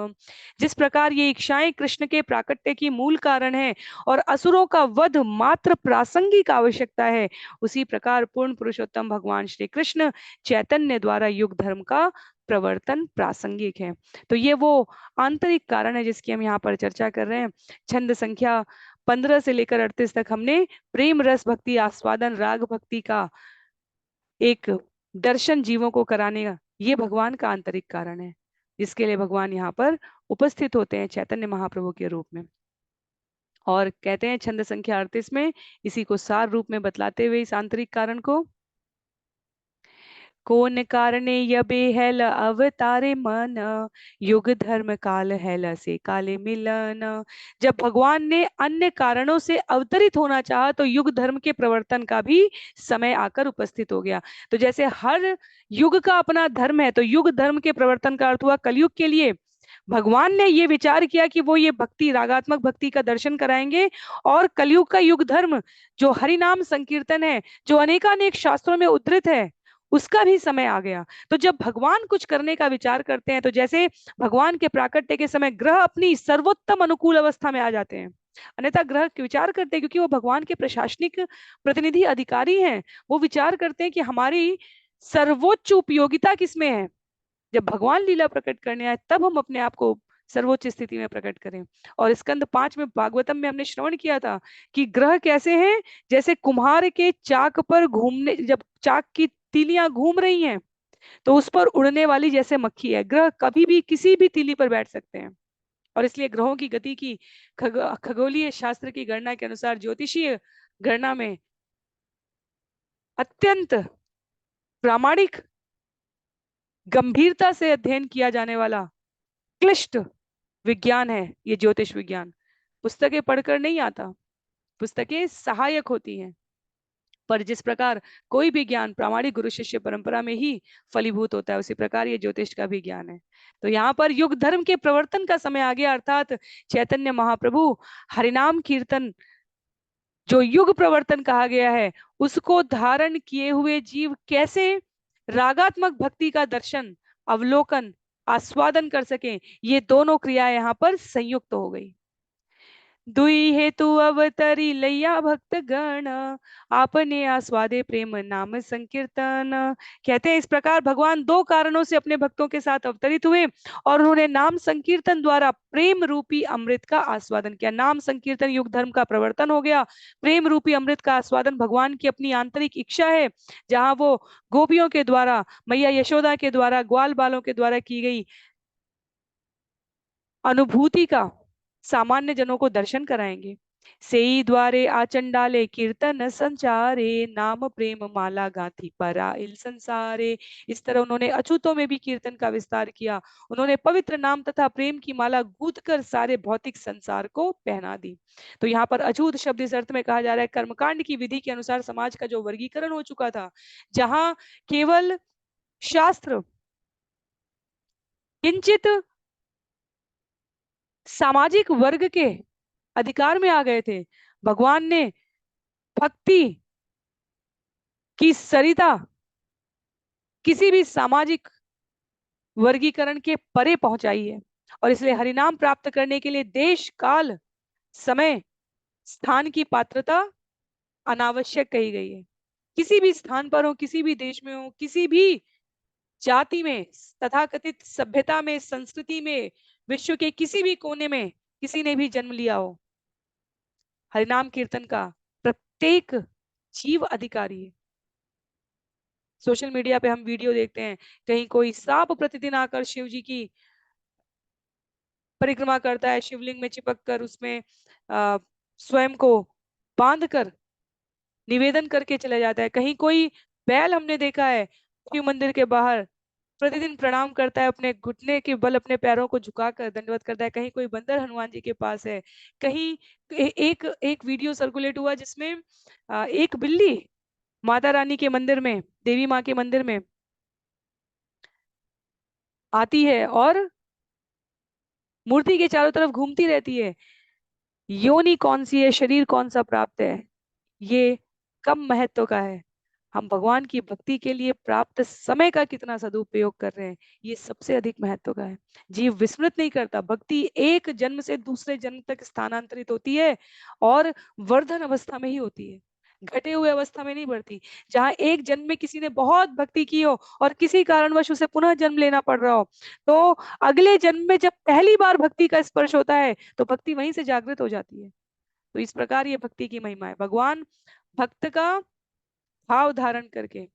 जिस प्रकार ये इच्छाएं कृष्ण के प्राकट्य की मूल कारण है और असुरों का वध मात्र प्रासंगिक आवश्यकता है, उसी प्रकार पूर्ण पुरुषोत्तम भगवान श्री कृष्ण चैतन्य द्वारा युग धर्म का प्रवर्तन प्रासंगिक है। तो ये वो आंतरिक कारण है जिसकी हम यहाँ पर चर्चा कर रहे हैं। छंद संख्या 15 से लेकर 38 तक हमने प्रेम रस भक्ति आस्वादन राग भक्ति का एक दर्शन जीवों को कराने का, ये भगवान का आंतरिक कारण है जिसके लिए भगवान यहाँ पर उपस्थित होते हैं चैतन्य महाप्रभु के रूप में। और कहते हैं छंद संख्या 38 में इसी को सार रूप में बतलाते हुए इस आंतरिक कारण को, कौन कारणे यबे हेल अवतारे मन युग धर्म काल हेल से काले मिलन। जब भगवान ने अन्य कारणों से अवतरित होना चाहा तो युग धर्म के प्रवर्तन का भी समय आकर उपस्थित हो गया। तो जैसे हर युग का अपना धर्म है, तो युग धर्म के प्रवर्तन का अर्थ हुआ कलयुग के लिए भगवान ने ये विचार किया कि वो ये भक्ति, रागात्मक भक्ति का दर्शन कराएंगे। और कलयुग का युग धर्म जो हरिनाम संकीर्तन है, जो अनेकानेक शास्त्रों में उद्धृत है, उसका भी समय आ गया। तो जब भगवान कुछ करने का विचार करते हैं, तो जैसे भगवान के प्राकट्य के समय ग्रह अपनी सर्वोत्तम अनुकूल अवस्था में आ जाते हैं, अन्यथा ग्रह विचार करते हैं, क्योंकि वो भगवान के प्रशासनिक प्रतिनिधि अधिकारी हैं, वो विचार करते हैं कि हमारी सर्वोच्च उपयोगिता किसमें है। जब भगवान लीला प्रकट करने आए तब हम अपने आप को सर्वोच्च स्थिति में प्रकट करें। और स्कंद 5 में भागवतम में हमने श्रवण किया था कि ग्रह कैसे हैं, जैसे कुम्हार के चाक पर घूमने, जब चाक की तीलियां घूम रही हैं तो उस पर उड़ने वाली जैसे मक्खी है। ग्रह कभी भी किसी भी तीली पर बैठ सकते हैं। और इसलिए ग्रहों की गति की खगोलीय शास्त्र की गणना के अनुसार, ज्योतिषीय गणना में अत्यंत प्रामाणिक गंभीरता से अध्ययन किया जाने वाला क्लिष्ट विज्ञान है ये ज्योतिष विज्ञान। पुस्तकें पढ़कर नहीं आता, पुस्तकें सहायक होती हैं, पर जिस प्रकार कोई भी ज्ञान प्रामाणिक गुरु शिष्य परंपरा में ही फलीभूत होता है, उसी प्रकार ये ज्योतिष का भी ज्ञान है। तो यहाँ पर युग धर्म के प्रवर्तन का समय आ गया, अर्थात चैतन्य महाप्रभु हरिनाम कीर्तन जो युग प्रवर्तन कहा गया है, उसको धारण किए हुए जीव कैसे रागात्मक भक्ति का दर्शन, अवलोकन, आस्वादन कर सके, ये दोनों क्रियाएं यहाँ पर संयुक्त हो गई। दुई हेतु अवतरी लैया भक्त गण, आपने आस्वादे प्रेम नाम संकीर्तन। कहते हैं इस प्रकार भगवान दो कारणों से अपने भक्तों के साथ अवतरित हुए और उन्होंने नाम संकीर्तन द्वारा प्रेम रूपी अमृत का आस्वादन किया। नाम संकीर्तन युग धर्म का प्रवर्तन हो गया, प्रेम रूपी अमृत का आस्वादन भगवान की अपनी आंतरिक इच्छा है, जहां वो गोपियों के द्वारा, मैया यशोदा के द्वारा, ग्वाल बालों के द्वारा की गई अनुभूति का सामान्य जनों को दर्शन कराएंगे। सेई द्वारे आचन डाले कीर्तन संचारे, नाम प्रेम माला गाथी परा इल संसारे। इस तरह उन्होंने अछूतों में भी कीर्तन का विस्तार किया, उन्होंने पवित्र नाम तथा प्रेम की माला गूंथ कर सारे भौतिक संसार को पहना दी। तो यहाँ पर अछूत शब्द इस अर्थ में कहा जा रहा है, कर्मकांड की विधि के अनुसार समाज का जो वर्गीकरण हो चुका था, जहां केवल शास्त्र किंचित सामाजिक वर्ग के अधिकार में आ गए थे, भगवान ने भक्ति की सरिता किसी भी सामाजिक वर्गीकरण के परे पहुंचाई है। और इसलिए हरिनाम प्राप्त करने के लिए देश, काल, समय, स्थान की पात्रता अनावश्यक कही गई है। किसी भी स्थान पर हो, किसी भी देश में हो, किसी भी जाति में, तथाकथित सभ्यता में, संस्कृति में, विश्व के किसी भी कोने में किसी ने भी जन्म लिया हो, हरिनाम कीर्तन का प्रत्येक जीव अधिकारी है। सोशल मीडिया पे हम वीडियो देखते हैं, कहीं कोई सांप प्रतिदिन आकर शिव जी की परिक्रमा करता है, शिवलिंग में चिपक कर उसमें स्वयं को बांध कर निवेदन करके चला जाता है। कहीं कोई बैल हमने देखा है शिव मंदिर के बाहर प्रतिदिन प्रणाम करता है, अपने घुटने के बल अपने पैरों को झुकाकर दंडवत करता है। कहीं कोई बंदर हनुमान जी के पास है। कहीं एक एक वीडियो सर्कुलेट हुआ जिसमें एक बिल्ली माता रानी के मंदिर में, देवी माँ के मंदिर में आती है और मूर्ति के चारों तरफ घूमती रहती है। योनि कौन सी है, शरीर कौन सा प्राप्त है, ये कम महत्व का है। हम भगवान की भक्ति के लिए प्राप्त समय का कितना सदुपयोग कर रहे हैं, ये सबसे अधिक महत्व का है। जीव विस्मृत नहीं करता, भक्ति एक जन्म से दूसरे जन्म तक स्थानांतरित होती है और वर्धन अवस्था में ही होती है, घटे हुए अवस्था में नहीं बढ़ती। जहां एक जन्म में किसी ने बहुत भक्ति की हो और किसी कारणवश उसे पुनः जन्म लेना पड़ रहा हो, तो अगले जन्म में जब पहली बार भक्ति का स्पर्श होता है तो भक्ति वहीं से जागृत हो जाती है। तो इस प्रकार ये भक्ति की महिमा है। भगवान भक्त का भाव धारण करके,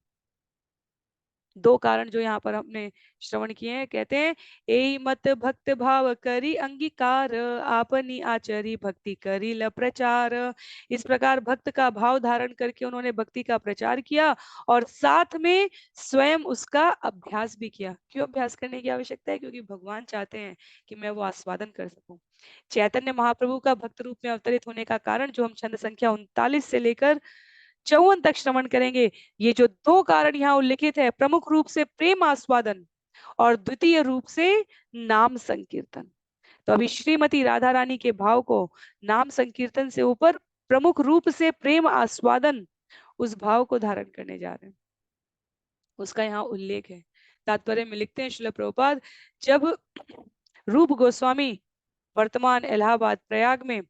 दो कारण जो यहाँ पर हमने श्रवण किए हैं, कहते हैं ए मत भक्त भाव करी अंगीकार, आपनी आचरी भक्ति करी ल प्रचार। इस प्रकार भक्त का भाव धारण करके उन्होंने भक्ति का प्रचार किया और साथ में स्वयं उसका अभ्यास भी किया। क्यों अभ्यास करने की आवश्यकता है? क्योंकि भगवान चाहते हैं कि मैं वो आस्वादन कर सकूं। चैतन्य महाप्रभु का भक्त रूप में अवतरित होने का कारण जो हम छंद संख्या 39 से लेकर 54 तक श्रवण करेंगे, ये जो दो कारण यहाँ उल्लिखित है, प्रमुख रूप से प्रेम आस्वादन और द्वितीय रूप से नाम संकीर्तन। तो अभी श्रीमती राधा रानी के भाव को नाम संकीर्तन से ऊपर प्रमुख रूप से प्रेम आस्वादन, उस भाव को धारण करने जा रहे हैं, उसका यहाँ उल्लेख है। तात्पर्य में लिखते हैं श्रील प्रभुपाद, जब रूप गोस्वामी वर्तमान इलाहाबाद प्रयाग में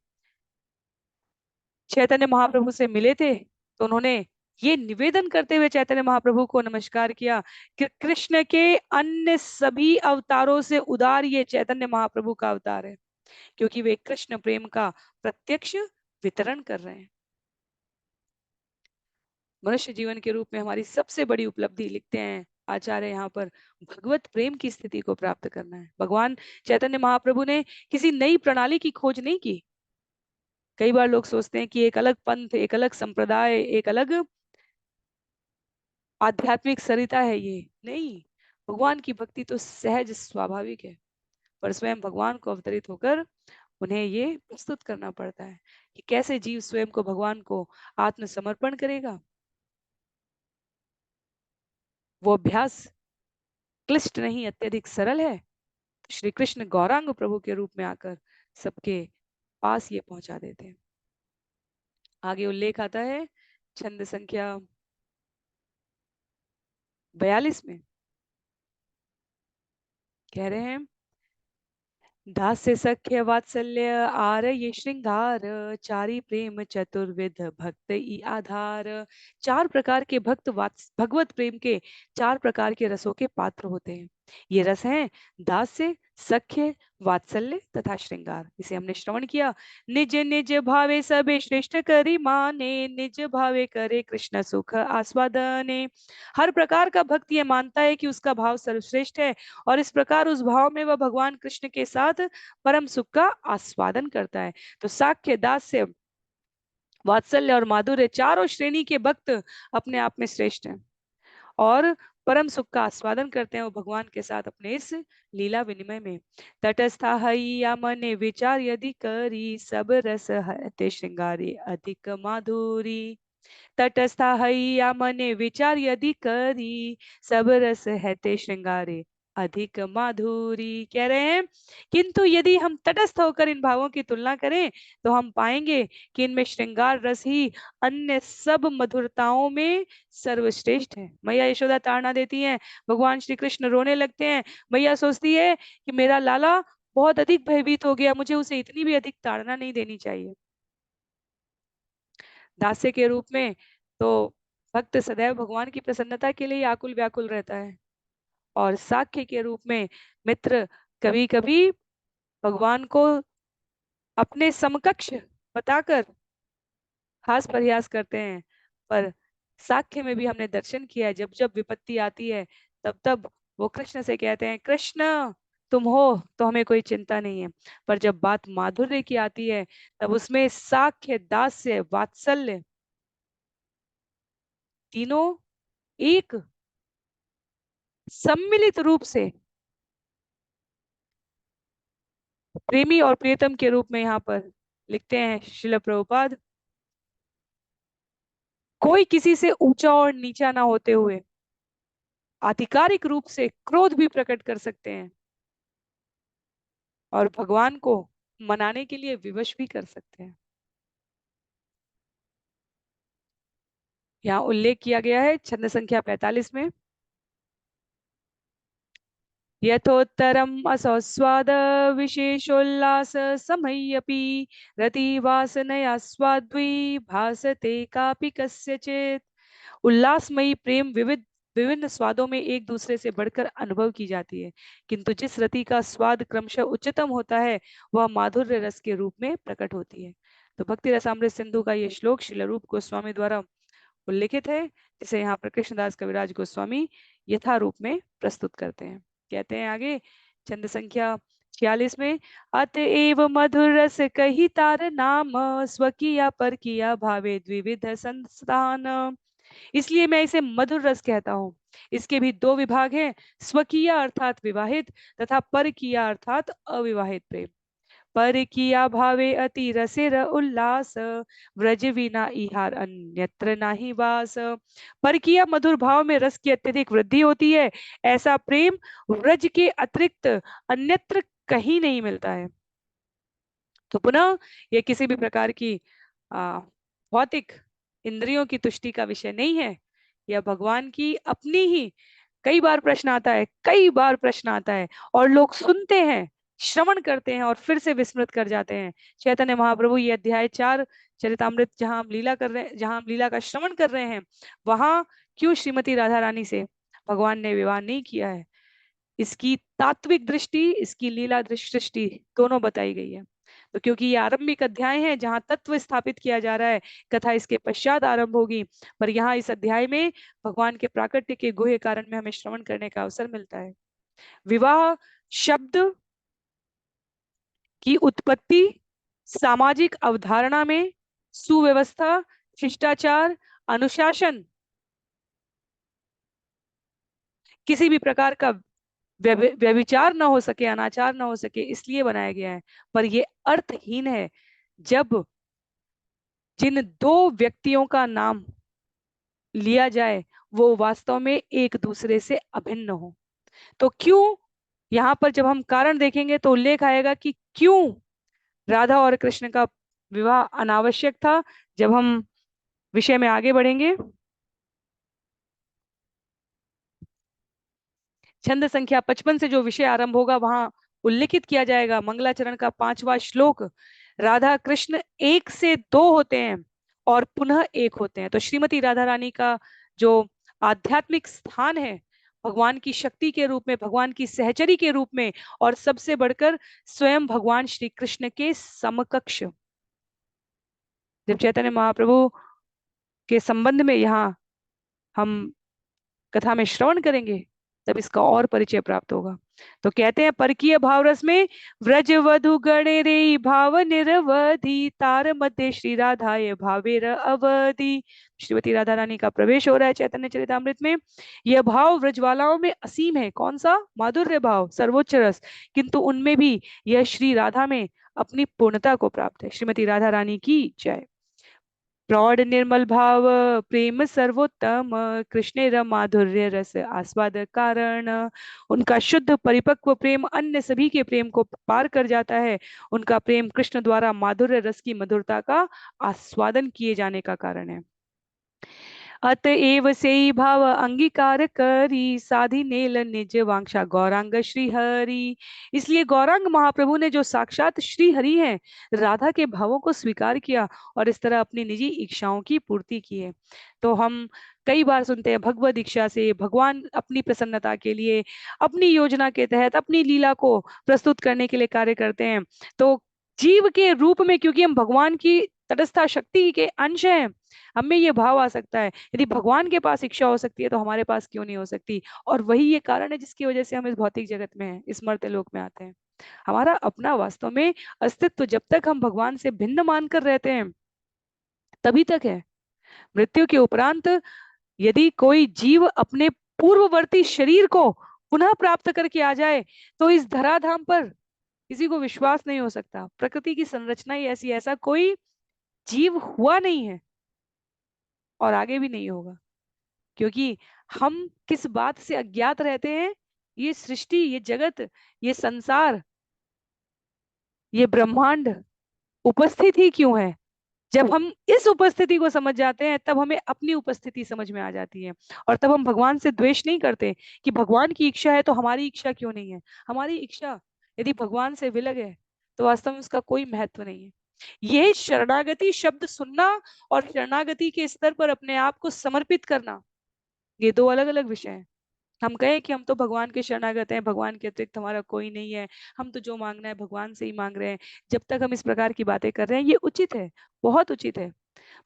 चैतन्य महाप्रभु से मिले थे, तो उन्होंने ये निवेदन करते हुए चैतन्य महाप्रभु को नमस्कार किया कि कृष्ण के अन्य सभी अवतारों से उदार ये चैतन्य महाप्रभु का अवतार है, क्योंकि वे कृष्ण प्रेम का प्रत्यक्ष वितरण कर रहे हैं। मनुष्य जीवन के रूप में हमारी सबसे बड़ी उपलब्धि, लिखते हैं आचार्य यहाँ पर, भगवत प्रेम की स्थिति को प्राप्त करना है। भगवान चैतन्य महाप्रभु ने किसी नई प्रणाली की खोज नहीं की। कई बार लोग सोचते हैं कि एक अलग पंथ, एक अलग संप्रदाय, एक अलग आध्यात्मिक सरिता है, ये नहीं। भगवान की भक्ति तो सहज स्वाभाविक है। पर स्वयं भगवान को अवतरित होकर उन्हें ये प्रस्तुत करना पड़ता है कि कैसे जीव स्वयं को भगवान को आत्मसमर्पण करेगा। वो अभ्यास क्लिष्ट नहीं, अत्यधिक सरल है। श्री कृष्ण गौरांग प्रभु के रूप में आकर सबके पास ये पहुंचा देते हैं। आगे उल्लेख आता है छंद संख्या 42 में, कह रहे हैं दास्य सख्य वात्सल्य आर ये श्रृंगार, चारी प्रेम चतुर्विध भक्त ई आधार। चार प्रकार के भक्त भगवत प्रेम के चार प्रकार के रसों के पात्र होते हैं। ये रस हैं दास्य, सख्य, वात्सल्य तथा श्रृंगार। इसे हमने श्रवण किया। निज निज भावे सबे श्रेष्ठ करी माने, निज भावे करे कृष्ण सुख आस्वादने। हर प्रकार का भक्त ये मानता है कि उसका भाव सर्वश्रेष्ठ है और इस प्रकार उस भाव में वह भगवान कृष्ण के साथ परम सुख का आस्वादन करता है। तो साख्य, दास्य, वात्सल्य और माधुर्य चारों श्रेणी के भक्त अपने आप में श्रेष्ठ हैं और परम सुख का आस्वादन करते हैं वो भगवान के साथ अपने इस लीला विनिमय में। तटस्था हईया मने विचार यदि करी, सब रस हते श्रृंगारी अधिक माधुरी। तटस्था हईया मने विचार यदि करी, सब रस हैते श्रृंगारे अधिक माधुरी। कह रहे हैं किंतु यदि हम तटस्थ होकर इन भावों की तुलना करें तो हम पाएंगे कि इनमें श्रृंगार रस ही अन्य सब मधुरताओं में सर्वश्रेष्ठ है। मैया यशोदा ताड़ना देती हैं, भगवान श्री कृष्ण रोने लगते हैं। मैया सोचती है कि मेरा लाला बहुत अधिक भयभीत हो गया, मुझे उसे इतनी भी अधिक ताड़ना नहीं देनी चाहिए। दास्य के रूप में तो भक्त सदैव भगवान की प्रसन्नता के लिए आकुल व्याकुल रहता है और साख्य के रूप में मित्र कभी कभी भगवान को अपने समकक्ष बताकर हास परिहास करते हैं। पर साख्य में भी हमने दर्शन किया है, जब जब विपत्ति आती है तब तब वो कृष्ण से कहते हैं कृष्ण तुम हो तो हमें कोई चिंता नहीं है। पर जब बात माधुर्य की आती है तब उसमें साख्य, दास्य, वात्सल्य तीनों एक सम्मिलित रूप से प्रेमी और प्रियतम के रूप में यहाँ पर लिखते हैं श्रील प्रभुपाद, कोई किसी से ऊंचा और नीचा ना होते हुए आधिकारिक रूप से क्रोध भी प्रकट कर सकते हैं और भगवान को मनाने के लिए विवश भी कर सकते हैं। यहाँ उल्लेख किया गया है छंद संख्या 45 में, यथोत्तरम असौस्वाद विशेषोल्लास समयपि रतिवासनया स्वाद्वी भासते कापि कस्यचित्। उल्लासमयी प्रेम विविध विभिन्न स्वादों में एक दूसरे से बढ़कर अनुभव की जाती है, किंतु जिस रति का स्वाद क्रमशः उच्चतम होता है वह माधुर्य रस के रूप में प्रकट होती है। तो भक्ति रसामृत सिंधु का ये श्लोक श्रील रूप गोस्वामी द्वारा उल्लिखित है, जिसे यहाँ पर कृष्णदास कविराज गोस्वामी यथारूप में प्रस्तुत करते हैं। कहते हैं आगे छंद संख्या 46 में, अतएव मधुर रस कही तार नाम, स्वकीया पर किया भावे द्विविध संस्थान। इसलिए मैं इसे मधुर रस कहता हूँ। इसके भी दो विभाग हैं, स्वकीय अर्थात विवाहित तथा परकीय अर्थात अविवाहित प्रेम। पर किया भावे अति रसिर उल्लास, व्रज विना इहार अन्यत्र नाही वास। पर किया मधुर भाव में रस की अत्यधिक वृद्धि होती है, ऐसा प्रेम व्रज के अतिरिक्त अन्यत्र कहीं नहीं मिलता है। तो पुनः ये किसी भी प्रकार की भौतिक इंद्रियों की तुष्टि का विषय नहीं है, यह भगवान की अपनी ही। कई बार प्रश्न आता है, कई बार प्रश्न आता है और लोग सुनते हैं, श्रवण करते हैं और फिर से विस्मृत कर जाते हैं। चैतन्य महाप्रभु ये अध्याय 4 चरितामृत जहां हम लीला कर रहे हैं, जहां हम लीला का श्रवण कर रहे हैं, वहां क्यों श्रीमती राधा रानी से भगवान ने विवाह नहीं किया है, इसकी तात्विक दृष्टि, इसकी लीला दृष्टि दोनों बताई गई है। तो क्योंकि ये आरंभिक अध्याय है जहां तत्व स्थापित किया जा रहा है, कथा इसके पश्चात आरंभ होगी, पर यहाँ इस अध्याय में भगवान के प्राकट्य के गुह्य कारण में हमें श्रवण करने का अवसर मिलता है। विवाह शब्द की उत्पत्ति सामाजिक अवधारणा में सुव्यवस्था, शिष्टाचार, अनुशासन, किसी भी प्रकार का व्यभिचार ना हो सके, अनाचार ना हो सके, इसलिए बनाया गया है। पर ये अर्थहीन है जब जिन दो व्यक्तियों का नाम लिया जाए वो वास्तव में एक दूसरे से अभिन्न हो। तो क्यों, यहाँ पर जब हम कारण देखेंगे तो उल्लेख आएगा कि क्यों राधा और कृष्ण का विवाह अनावश्यक था। जब हम विषय में आगे बढ़ेंगे, छंद संख्या 55 से जो विषय आरंभ होगा वहां उल्लेखित किया जाएगा। मंगलाचरण का 5वां श्लोक, राधा कृष्ण एक से दो होते हैं और पुनः एक होते हैं। तो श्रीमती राधा रानी का जो आध्यात्मिक स्थान है भगवान की शक्ति के रूप में, भगवान की सहचरी के रूप में, और सबसे बढ़कर स्वयं भगवान श्री कृष्ण के समकक्ष, जब चैतन्य महाप्रभु के संबंध में यहाँ हम कथा में श्रवण करेंगे तब इसका और परिचय प्राप्त होगा। तो कहते हैं, परकीय भाव रस में व्रज वधु गणे रे भाव निरवधि, तार मध्य श्री राधाय भावेर अवधि। श्रीमती राधा रानी का प्रवेश हो रहा है चैतन्य चरितामृत में। यह भाव व्रजवालाओं में असीम है। कौन सा? माधुर्य भाव, सर्वोच्च रस। किंतु उनमें भी यह श्री राधा में अपनी पूर्णता को प्राप्त है। श्रीमती राधा रानी की जय। प्रौढ़ निर्मल भाव प्रेम सर्वोत्तम, कृष्ण माधुर्य रस आस्वाद कारण। उनका शुद्ध परिपक्व प्रेम अन्य सभी के प्रेम को पार कर जाता है। उनका प्रेम कृष्ण द्वारा माधुर्य रस की मधुरता का आस्वादन किए जाने का कारण है। अतएव से भाव अंगीकार करी, साधी नेल निज वांछा गौरांग श्री हरि। इसलिए गौरांग महाप्रभु ने जो साक्षात श्री हरि हैं, राधा के भावों को स्वीकार किया और इस तरह अपनी निजी इच्छाओं की पूर्ति की है। तो हम कई बार सुनते हैं भगवद इच्छा से भगवान अपनी प्रसन्नता के लिए, अपनी योजना के तहत अपनी लीला को प्रस्तुत करने के लिए कार्य करते हैं। तो जीव के रूप में, क्योंकि हम भगवान की तटस्था शक्ति के अंश हैं, हमें ये भाव आ सकता है यदि भगवान के पास इच्छा हो सकती है तो हमारे पास क्यों नहीं हो सकती। और वही ये कारण है जिसकी वजह से हम इस भौतिक जगत में हैं, इस मर्त्य लोक में आते हैं। हमारा अपना वास्तव में अस्तित्व जब तक हम भगवान से भिन्न मानकर रहते हैं तभी तक है। मृत्यु के उपरांत यदि कोई जीव अपने पूर्ववर्ती शरीर को पुनः प्राप्त करके आ जाए तो इस धराधाम पर किसी को विश्वास नहीं हो सकता। प्रकृति की संरचना ही ऐसी, ऐसा कोई जीव हुआ नहीं है और आगे भी नहीं होगा। क्योंकि हम किस बात से अज्ञात रहते हैं, ये सृष्टि, ये जगत, ये संसार, ये ब्रह्मांड उपस्थित ही क्यों है। जब हम इस उपस्थिति को समझ जाते हैं तब हमें अपनी उपस्थिति समझ में आ जाती है। और तब हम भगवान से द्वेष नहीं करते कि भगवान की इच्छा है तो हमारी इच्छा क्यों नहीं है। हमारी इच्छा यदि भगवान से विलग है तो वास्तव में उसका कोई महत्व नहीं है। यह शरणागति शब्द सुनना और शरणागति के स्तर पर अपने आप को समर्पित करना, ये दो अलग अलग विषय हैं। हम कहें कि हम तो भगवान के शरणागत हैं, भगवान के अतिरिक्त हमारा कोई नहीं है, हम तो जो मांगना है भगवान से ही मांग रहे हैं। जब तक हम इस प्रकार की बातें कर रहे हैं ये उचित है, बहुत उचित है।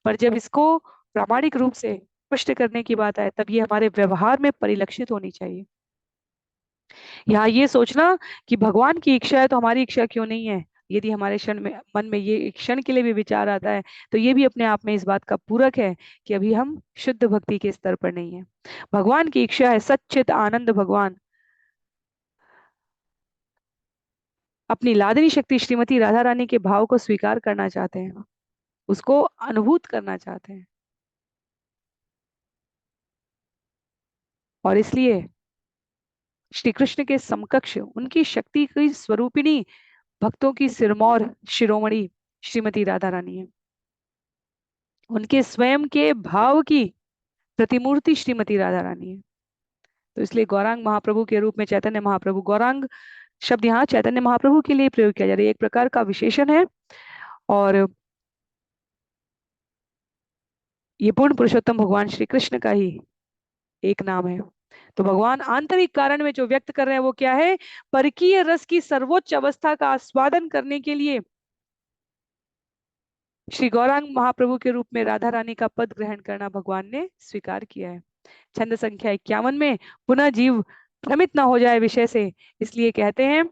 पर जब इसको प्रामाणिक रूप से स्पष्ट करने की बात आए तब ये हमारे व्यवहार में परिलक्षित होनी चाहिए। यहाँ ये सोचना कि भगवान की इच्छा है तो हमारी इच्छा क्यों नहीं है, यदि हमारे क्षण में मन में ये एक क्षण के लिए भी विचार आता है तो ये भी अपने आप में इस बात का पूरक है कि अभी हम शुद्ध भक्ति के स्तर पर नहीं है। भगवान की इच्छा है सच्चित आनंद भगवान अपनी लादनी शक्ति श्रीमती राधा रानी के भाव को स्वीकार करना चाहते हैं, उसको अनुभूत करना चाहते हैं। और इसलिए श्री कृष्ण के समकक्ष उनकी शक्ति की स्वरूपिणी भक्तों की सिरमौर शिरोमणि श्रीमती राधा रानी है। उनके स्वयं के भाव की प्रतिमूर्ति श्रीमती राधा रानी है। तो इसलिए गौरांग महाप्रभु के रूप में चैतन्य महाप्रभु, गौरांग शब्द यहाँ चैतन्य महाप्रभु के लिए प्रयोग किया जा रहा है, एक प्रकार का विशेषण है और ये पूर्ण पुरुषोत्तम भगवान श्री कृष्ण का ही एक नाम है। तो भगवान आंतरिक कारण में जो व्यक्त कर रहे हैं वो क्या है? परकीय रस की सर्वोच्च अवस्था का आस्वादन करने के लिए श्री गौरांग महाप्रभु के रूप में राधा रानी का पद ग्रहण करना भगवान ने स्वीकार किया है। छंद संख्या 51 में पुनः जीव भ्रमित ना हो जाए विषय से, इसलिए कहते हैं,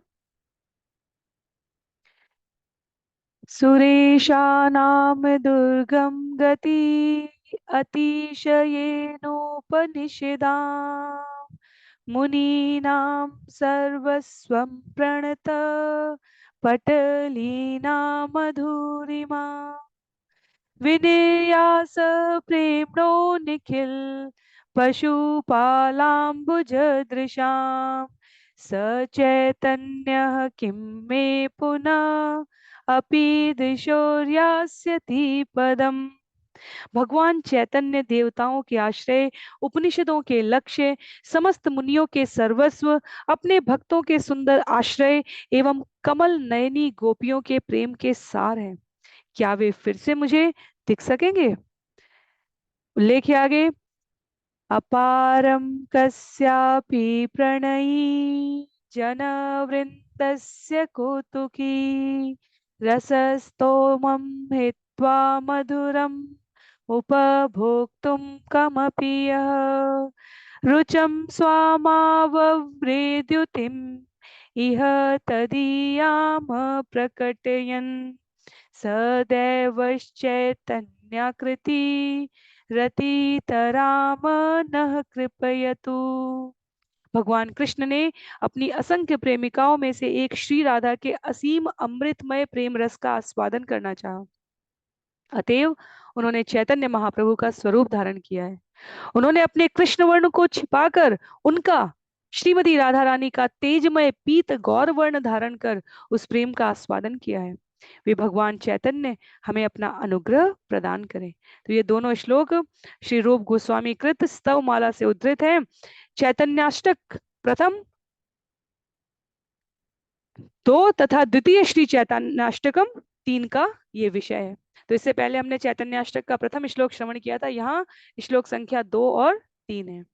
सुरेशा नाम दुर्गम गति, अतिशयेनोपनिषदाम् मुनीनां सर्वस्वं प्रणत पटलीना मधुरिमा विनिर्यास प्रेम्णो निखिल पशुपालाम्बुजदृशां सचैतन्यः किं मे पुनः अपि दृशोर्यास्यति पदम्। भगवान चैतन्य देवताओं के आश्रय, उपनिषदों के लक्ष्य, समस्त मुनियों के सर्वस्व, अपने भक्तों के सुंदर आश्रय एवं कमल नयनी गोपियों के प्रेम के सार हैं। क्या वे फिर से मुझे दिख सकेंगे? उल्लेख है आगे, अपारम कस्यापि प्रणयी जनवृन्दस्य कौतुकी रसस्तोमं हित्वा मधुरम् उपभोक्तुं कमपि यः रुचं स्वामावव्रेद्युतिम् इह तदीयाम प्रकटयन् सदैवश्चैतन्याकृति रतितराम नः कृपयतु। भगवान कृष्ण ने अपनी असंख्य प्रेमिकाओं में से एक श्री राधा के असीम अमृतमय प्रेम रस का आस्वादन करना चाहा। अतएव उन्होंने चैतन्य महाप्रभु का स्वरूप धारण किया है। उन्होंने अपने कृष्ण वर्ण को छिपाकर उनका श्रीमती राधा रानी का तेजमय पीत गौर वर्ण धारण कर उस प्रेम का आस्वादन किया है। वे भगवान चैतन्य हमें अपना अनुग्रह प्रदान करें। तो ये दोनों श्लोक श्री रूप गोस्वामी कृत स्तव माला से उद्धृत है। चैतन्याष्टक प्रथम 2 तथा द्वितीय श्री चैतन्याष्टकम 3 का ये विषय है। तो इससे पहले हमने चैतन्याष्टक का प्रथम श्लोक श्रवण किया था। यहाँ श्लोक संख्या 2 और 3 है।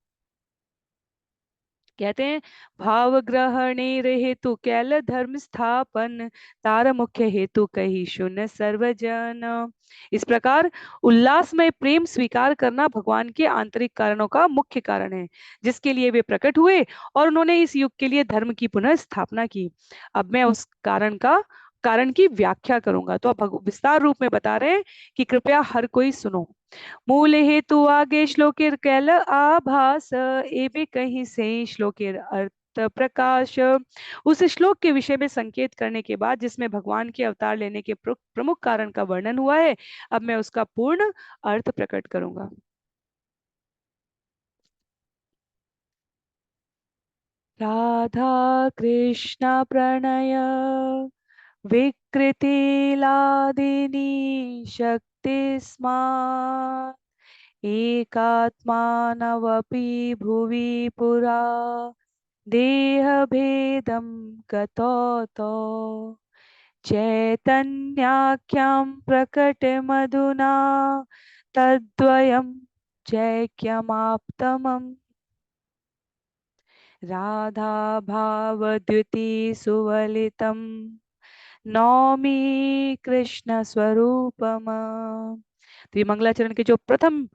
कहते हैं, भाव ग्रहणे हेतु कैल धर्म स्थापन तार मुख्य हेतु कही शून्य सर्वजन। इस प्रकार उल्लासमय प्रेम स्वीकार करना भगवान के आंतरिक कारणों का मुख्य कारण है, जिसके लिए वे प्रकट हुए और उन्होंने इस युग के लिए धर्म की पुनः स्थापना की। अब मैं उस कारण की व्याख्या करूंगा। तो अब विस्तार रूप में बता रहे हैं कि कृपया हर कोई सुनो। मूल हेतु आगे श्लोकेर कैल आभास एवं कहीं से श्लोकेर अर्थ प्रकाश। उस श्लोक के विषय में संकेत करने के बाद जिसमें भगवान के अवतार लेने के प्रमुख कारण का वर्णन हुआ है, अब मैं उसका पूर्ण अर्थ प्रकट करूंगा। राधा कृष्ण प्रणय विकृति लादिनी शक्ति स्मार्ट एकात्मानवपि भुवि पुरा देहभेदं गतौतो चैतन्याख्यां प्रकटमधुना तद्वयं जैक्यमाप्तमम्। राधा भावद्युति सुवलितं नौमी कृष्ण स्वरूपम। तो ये मंगलाचरण के जो प्रथम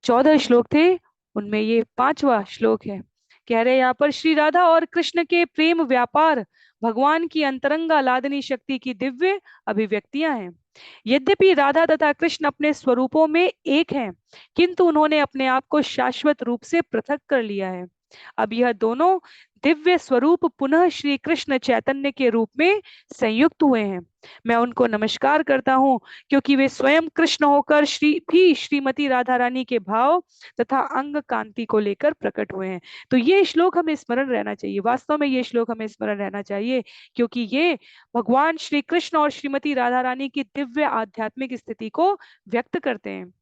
14 श्लोक थे, उनमें ये 5वां श्लोक है। कह रहे यहाँ पर श्री राधा और कृष्ण के प्रेम व्यापार भगवान की अंतरंगा लादनी शक्ति की दिव्य अभिव्यक्तियां हैं। यद्यपि राधा तथा कृष्ण अपने स्वरूपों में एक हैं, किंतु उन्होंने अपने आप को शाश्वत रूप से पृथक कर लिया है। अब यह दोनों दिव्य स्वरूप पुनः श्री कृष्ण चैतन्य के रूप में संयुक्त हुए हैं। मैं उनको नमस्कार करता हूँ, क्योंकि वे स्वयं कृष्ण होकर श्रीमती राधा रानी के भाव तथा अंग कांति को लेकर प्रकट हुए हैं। तो ये श्लोक हमें स्मरण रहना चाहिए। वास्तव में ये श्लोक हमें स्मरण रहना चाहिए, क्योंकि ये भगवान श्री कृष्ण और श्रीमती राधा रानी की दिव्य आध्यात्मिक स्थिति को व्यक्त करते हैं।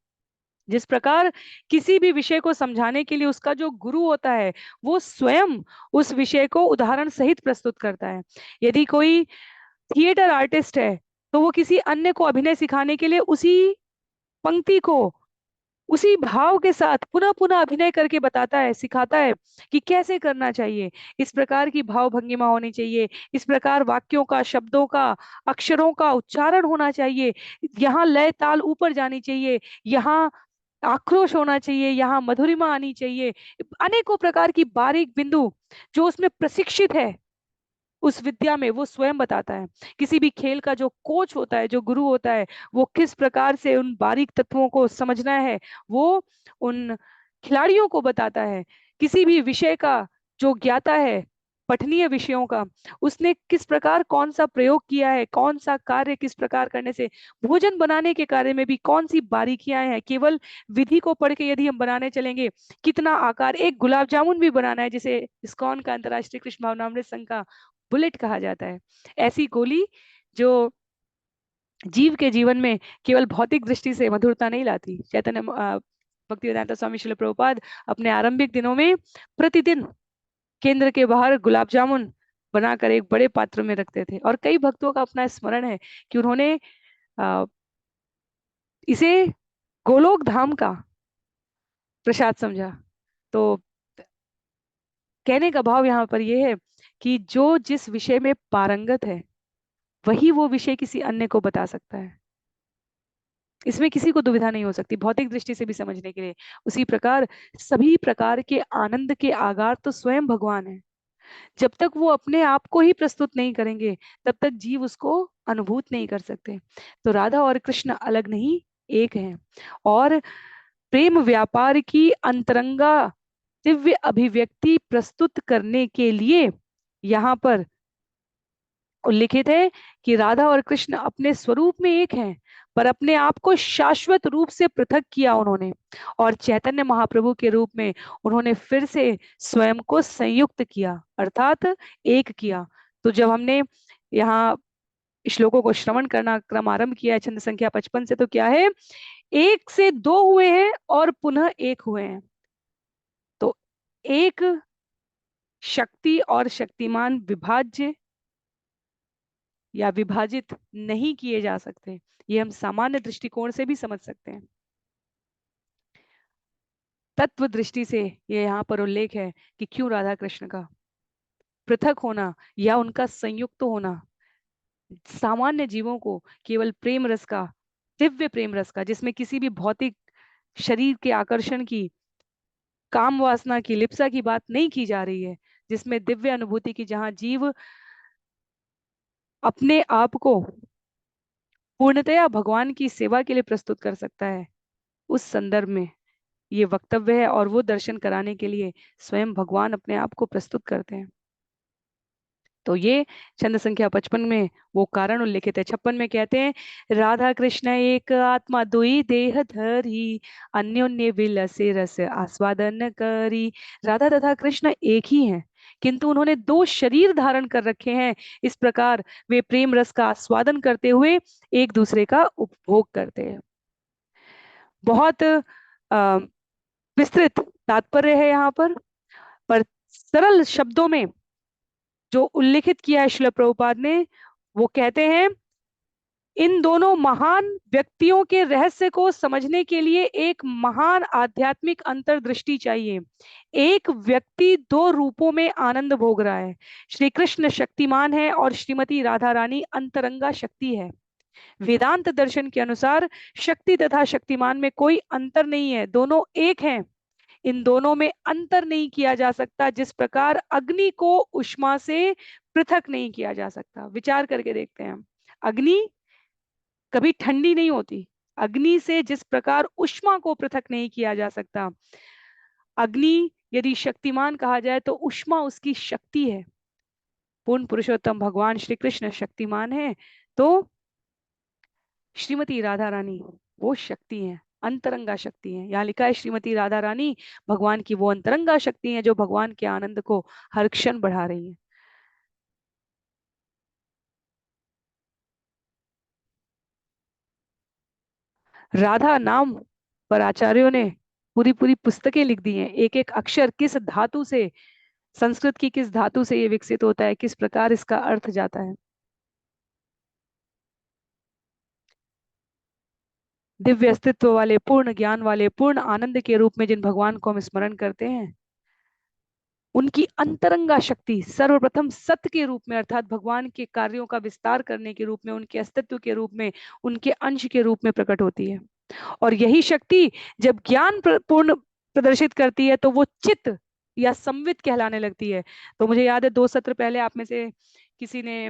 जिस प्रकार किसी भी विषय को समझाने के लिए उसका जो गुरु होता है, वो स्वयं उस विषय को उदाहरण सहित प्रस्तुत करता है। यदि कोई थिएटर आर्टिस्ट है, तो वो किसी अन्य को अभिनय सिखाने के लिए उसी पंक्ति को उसी भाव के साथ पुनः पुनः अभिनय करके बताता है, सिखाता है कि कैसे करना चाहिए। इस प्रकार की भाव भंगिमा होनी चाहिए, इस प्रकार वाक्यों का, शब्दों का, अक्षरों का उच्चारण होना चाहिए, यहाँ लय ताल ऊपर जानी चाहिए, यहाँ आक्रोश होना चाहिए, यहाँ मधुरिमा आनी चाहिए। अनेकों प्रकार की बारीक बिंदु जो उसमें प्रशिक्षित है उस विद्या में, वो स्वयं बताता है। किसी भी खेल का जो कोच होता है, जो गुरु होता है, वो किस प्रकार से उन बारीक तत्वों को समझना है, वो उन खिलाड़ियों को बताता है। किसी भी विषय का जो ज्ञाता है, पठनीय विषयों का, उसने किस प्रकार कौन सा प्रयोग किया है, कौन सा कार्य किस प्रकार करने से, भोजन बनाने के कार्य में भी कौन सी बारीकियां हैं, केवल विधि को पढ़ के यदि हम बनाने चलेंगे, कितना आकार, एक गुलाब जामुन भी बनाना है जिसे इस्कॉन का, अंतर्राष्ट्रीय कृष्ण भावनामृत संघ का बुलेट कहा जाता है, ऐसी गोली जो जीव के जीवन में केवल भौतिक दृष्टि से मधुरता नहीं लाती। चैतन्य भक्तिवेदांता स्वामी श्रील प्रभुपाद अपने आरंभिक दिनों में प्रतिदिन केंद्र के बाहर गुलाब जामुन बनाकर एक बड़े पात्र में रखते थे, और कई भक्तों का अपना स्मरण है कि उन्होंने अ, इसे गोलोक धाम का प्रसाद समझा। तो कहने का भाव यहाँ पर यह है कि जो जिस विषय में पारंगत है वही वो विषय किसी अन्य को बता सकता है, इसमें किसी को दुविधा नहीं हो सकती भौतिक दृष्टि से भी समझने के लिए। उसी प्रकार सभी प्रकार के आनंद के आगार तो स्वयं भगवान है। जब तक वो अपने आप को ही प्रस्तुत नहीं करेंगे तब तक जीव उसको अनुभूत नहीं कर सकते। तो राधा और कृष्ण अलग नहीं, एक हैं। और प्रेम व्यापार की अंतरंगा दिव्य अभिव्यक्ति प्रस्तुत करने के लिए यहाँ पर उल्लिखित है कि राधा और कृष्ण अपने स्वरूप में एक हैं, पर अपने आप को शाश्वत रूप से पृथक किया उन्होंने, और चैतन्य महाप्रभु के रूप में उन्होंने फिर से स्वयं को संयुक्त किया, अर्थात एक किया। तो जब हमने यहाँ श्लोकों को श्रवण करना क्रम आरंभ किया है छंद संख्या 55 से, तो क्या है, एक से दो हुए हैं और पुनः एक हुए हैं। तो एक शक्ति और शक्तिमान विभाज्य या विभाजित नहीं किए जा सकते, ये हम सामान्य दृष्टिकोण से भी समझ सकते हैं। तत्व दृष्टि से ये यहाँ पर उल्लेख है कि क्यों राधा कृष्ण का पृथक होना या उनका संयुक्त होना सामान्य जीवों को केवल प्रेम रस का, दिव्य प्रेम रस का, जिसमें किसी भी भौतिक शरीर के आकर्षण की, काम वासना की, लिप्सा की बात नहीं की जा रही है, जिसमें दिव्य अनुभूति की, जहां जीव अपने आप को पूर्णतया भगवान की सेवा के लिए प्रस्तुत कर सकता है, उस संदर्भ में ये वक्तव्य है। और वो दर्शन कराने के लिए स्वयं भगवान अपने आप को प्रस्तुत करते हैं। तो ये छंद संख्या 55 में वो कारण उल्लेखित है। 56 में कहते हैं, राधा कृष्ण एक आत्मा दुई देह धरी, अन्योन्य विलसे रस आस्वादन करी। राधा तथा कृष्ण एक ही हैं, किंतु उन्होंने दो शरीर धारण कर रखे हैं। इस प्रकार वे प्रेम रस का आस्वादन करते हुए एक दूसरे का उपभोग करते हैं। बहुत विस्तृत तात्पर्य है यहाँ पर सरल शब्दों में जो उल्लेखित किया है श्रील प्रभुपाद ने, वो कहते हैं, इन दोनों महान व्यक्तियों के रहस्य को समझने के लिए एक महान आध्यात्मिक अंतर्दृष्टि चाहिए। एक व्यक्ति दो रूपों में आनंद भोग रहा है। श्री कृष्ण शक्तिमान है और श्रीमती राधा रानी अंतरंगा शक्ति है। वेदांत दर्शन के अनुसार शक्ति तथा शक्तिमान में कोई अंतर नहीं है, दोनों एक हैं। इन दोनों में अंतर नहीं किया जा सकता, जिस प्रकार अग्नि को उष्मा से पृथक नहीं किया जा सकता। विचार करके देखते हैं, अग्नि कभी ठंडी नहीं होती। अग्नि से जिस प्रकार उष्मा को पृथक नहीं किया जा सकता, अग्नि यदि शक्तिमान कहा जाए तो उष्मा उसकी शक्ति है। पूर्ण पुरुषोत्तम भगवान श्री कृष्ण शक्तिमान है, तो श्रीमती राधा रानी वो शक्ति है, अंतरंगा शक्ति है। यहाँ लिखा है श्रीमती राधा रानी भगवान की वो अंतरंगा शक्ति है जो भगवान के आनंद को हर क्षण बढ़ा रही है। राधा नाम पर आचार्यों ने पूरी पूरी पुस्तकें लिख दी हैं। एक एक अक्षर किस धातु से, संस्कृत की किस धातु से ये विकसित होता है, किस प्रकार इसका अर्थ जाता है। दिव्य अस्तित्व वाले, पूर्ण ज्ञान वाले, पूर्ण आनंद के रूप में जिन भगवान को हम स्मरण करते हैं, उनकी अंतरंगा शक्ति सर्वप्रथम सत्य के रूप में, अर्थात भगवान के कार्यों का विस्तार करने के रूप में, उनके अस्तित्व के रूप में, उनके अंश के रूप में प्रकट होती है। और यही शक्ति जब ज्ञान पूर्ण प्रदर्शित करती है तो वो चित्त या संवित कहलाने लगती है। तो मुझे याद है 2 सत्र पहले आप में से किसी ने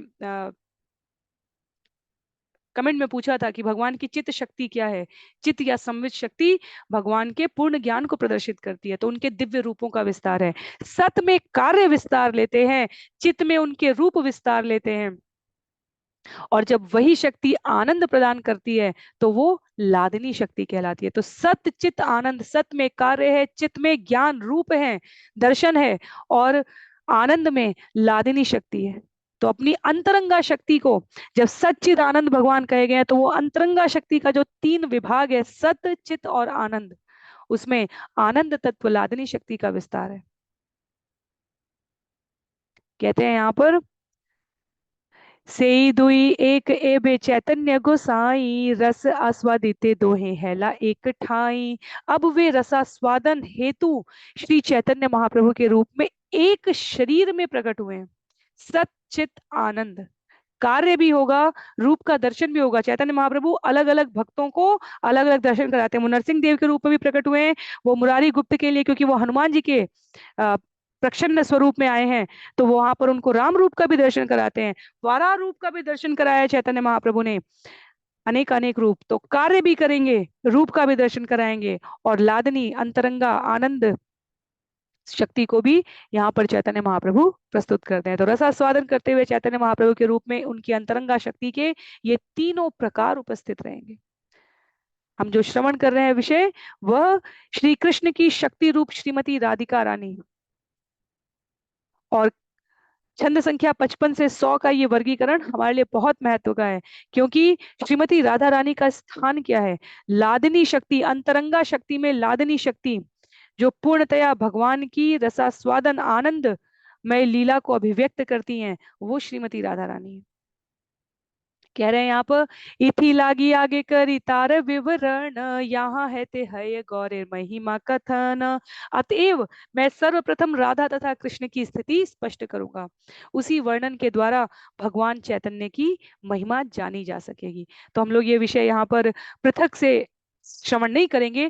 कमेंट में पूछा था कि भगवान की चित्त शक्ति क्या है। चित्त या संवित शक्ति भगवान के पूर्ण ज्ञान को प्रदर्शित करती है, तो उनके दिव्य रूपों का विस्तार है। सत में कार्य विस्तार लेते हैं, चित्त में उनके रूप विस्तार लेते हैं। और जब वही शक्ति आनंद प्रदान करती है तो वो लादनी शक्ति कहलाती है। तो सत चित आनंद, सत में कार्य है, चित में ज्ञान रूप है, दर्शन है, और आनंद में लादनी शक्ति है। तो अपनी अंतरंगा शक्ति को जब सच्चित आनंद भगवान कहे गए हैं, तो वो अंतरंगा शक्ति का जो तीन विभाग है, सत चित और आनंद, उसमें आनंद तत्व लादनी शक्ति का विस्तार है। कहते हैं यहां पर, सेई दुई एक एबे चैतन्य गोसाई, रस आस्वादिते दोहे हैला एक ठाई। अब वे रसास्वादन हेतु श्री चैतन्य महाप्रभु के रूप में एक शरीर में प्रकट हुए हैं। सच्चित आनंद, कार्य भी होगा, रूप का दर्शन भी होगा। चैतन्य महाप्रभु अलग अलग भक्तों को अलग अलग दर्शन कराते हैं। वो नरसिंह देव के रूप में भी प्रकट हुए हैं, वो मुरारी गुप्त के लिए, क्योंकि वो हनुमान जी के प्रच्छन्न स्वरूप में आए हैं, तो वो वहां पर उनको राम रूप का भी दर्शन कराते हैं, वारा रूप का भी दर्शन कराया चैतन्य महाप्रभु ने, अनेक अनेक रूप। तो कार्य भी करेंगे, रूप का भी दर्शन कराएंगे, और लादनी अंतरंगा आनंद शक्ति को भी यहाँ पर चैतन्य महाप्रभु प्रस्तुत करते हैं। तो रसास्वादन करते हुए चैतन्य महाप्रभु के रूप में उनकी अंतरंगा शक्ति के ये तीनों प्रकार उपस्थित रहेंगे। हम जो श्रवण कर रहे हैं विषय, वह श्री कृष्ण की शक्ति रूप श्रीमती राधिका रानी। और छंद संख्या 55 से 100 का ये वर्गीकरण हमारे लिए बहुत महत्व का है, क्योंकि श्रीमती राधा रानी का स्थान क्या है? लादनी शक्ति, अंतरंगा शक्ति में लादनी शक्ति, जो पूर्णतया भगवान की रसास्वादन आनंद में लीला को अभिव्यक्त करती हैं, वो श्रीमती राधा रानी है। कह रहे हैं यहाँ पर, इथि लागी आगे करी तार विवरण, यहाँ है ते है गौरे महिमा कथन। अतएव मैं सर्वप्रथम राधा तथा कृष्ण की स्थिति स्पष्ट करूंगा, उसी वर्णन के द्वारा भगवान चैतन्य की महिमा जानी जा सकेगी। तो हम लोग ये विषय यहाँ पर पृथक से श्रवण नहीं करेंगे।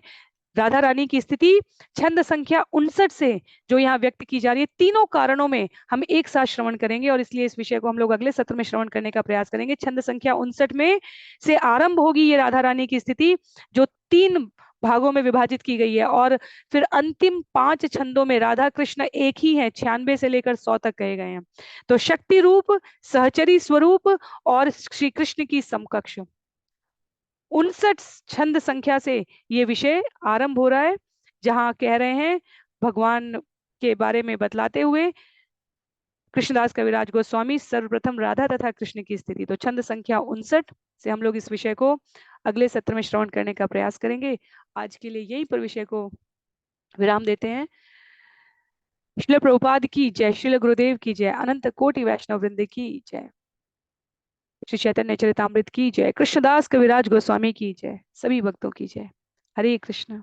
राधा रानी की स्थिति छंद संख्या 59 से जो यहाँ व्यक्त की जा रही है, तीनों कारणों में हम एक साथ श्रवण करेंगे, और इसलिए इस विषय को हम लोग अगले सत्र में श्रवण करने का प्रयास करेंगे। छंद संख्या 59 में से आरंभ होगी ये राधा रानी की स्थिति, जो 3 भागों में विभाजित की गई है, और फिर अंतिम 5 छंदों में राधा कृष्ण एक ही है, 96 से लेकर 100 तक कहे गए हैं। तो शक्ति रूप, सहचरी स्वरूप और श्री कृष्ण की समकक्ष 59 छंद संख्या से ये विषय आरंभ हो रहा है, जहां कह रहे हैं भगवान के बारे में बतलाते हुए कृष्णदास कविराज गोस्वामी सर्वप्रथम राधा तथा कृष्ण की स्थिति। तो छंद संख्या 59 से हम लोग इस विषय को अगले सत्र में श्रवण करने का प्रयास करेंगे। आज के लिए यही पर विषय को विराम देते हैं। श्रील प्रभुपाद की जय, श्रील गुरुदेव की जय, अनंत कोटि वैष्णव वृंद की जय, श्री चैतन्य चरितामृत की जय, कृष्णदास कविराज गोस्वामी की जय, सभी भक्तों की जय। हरे कृष्ण।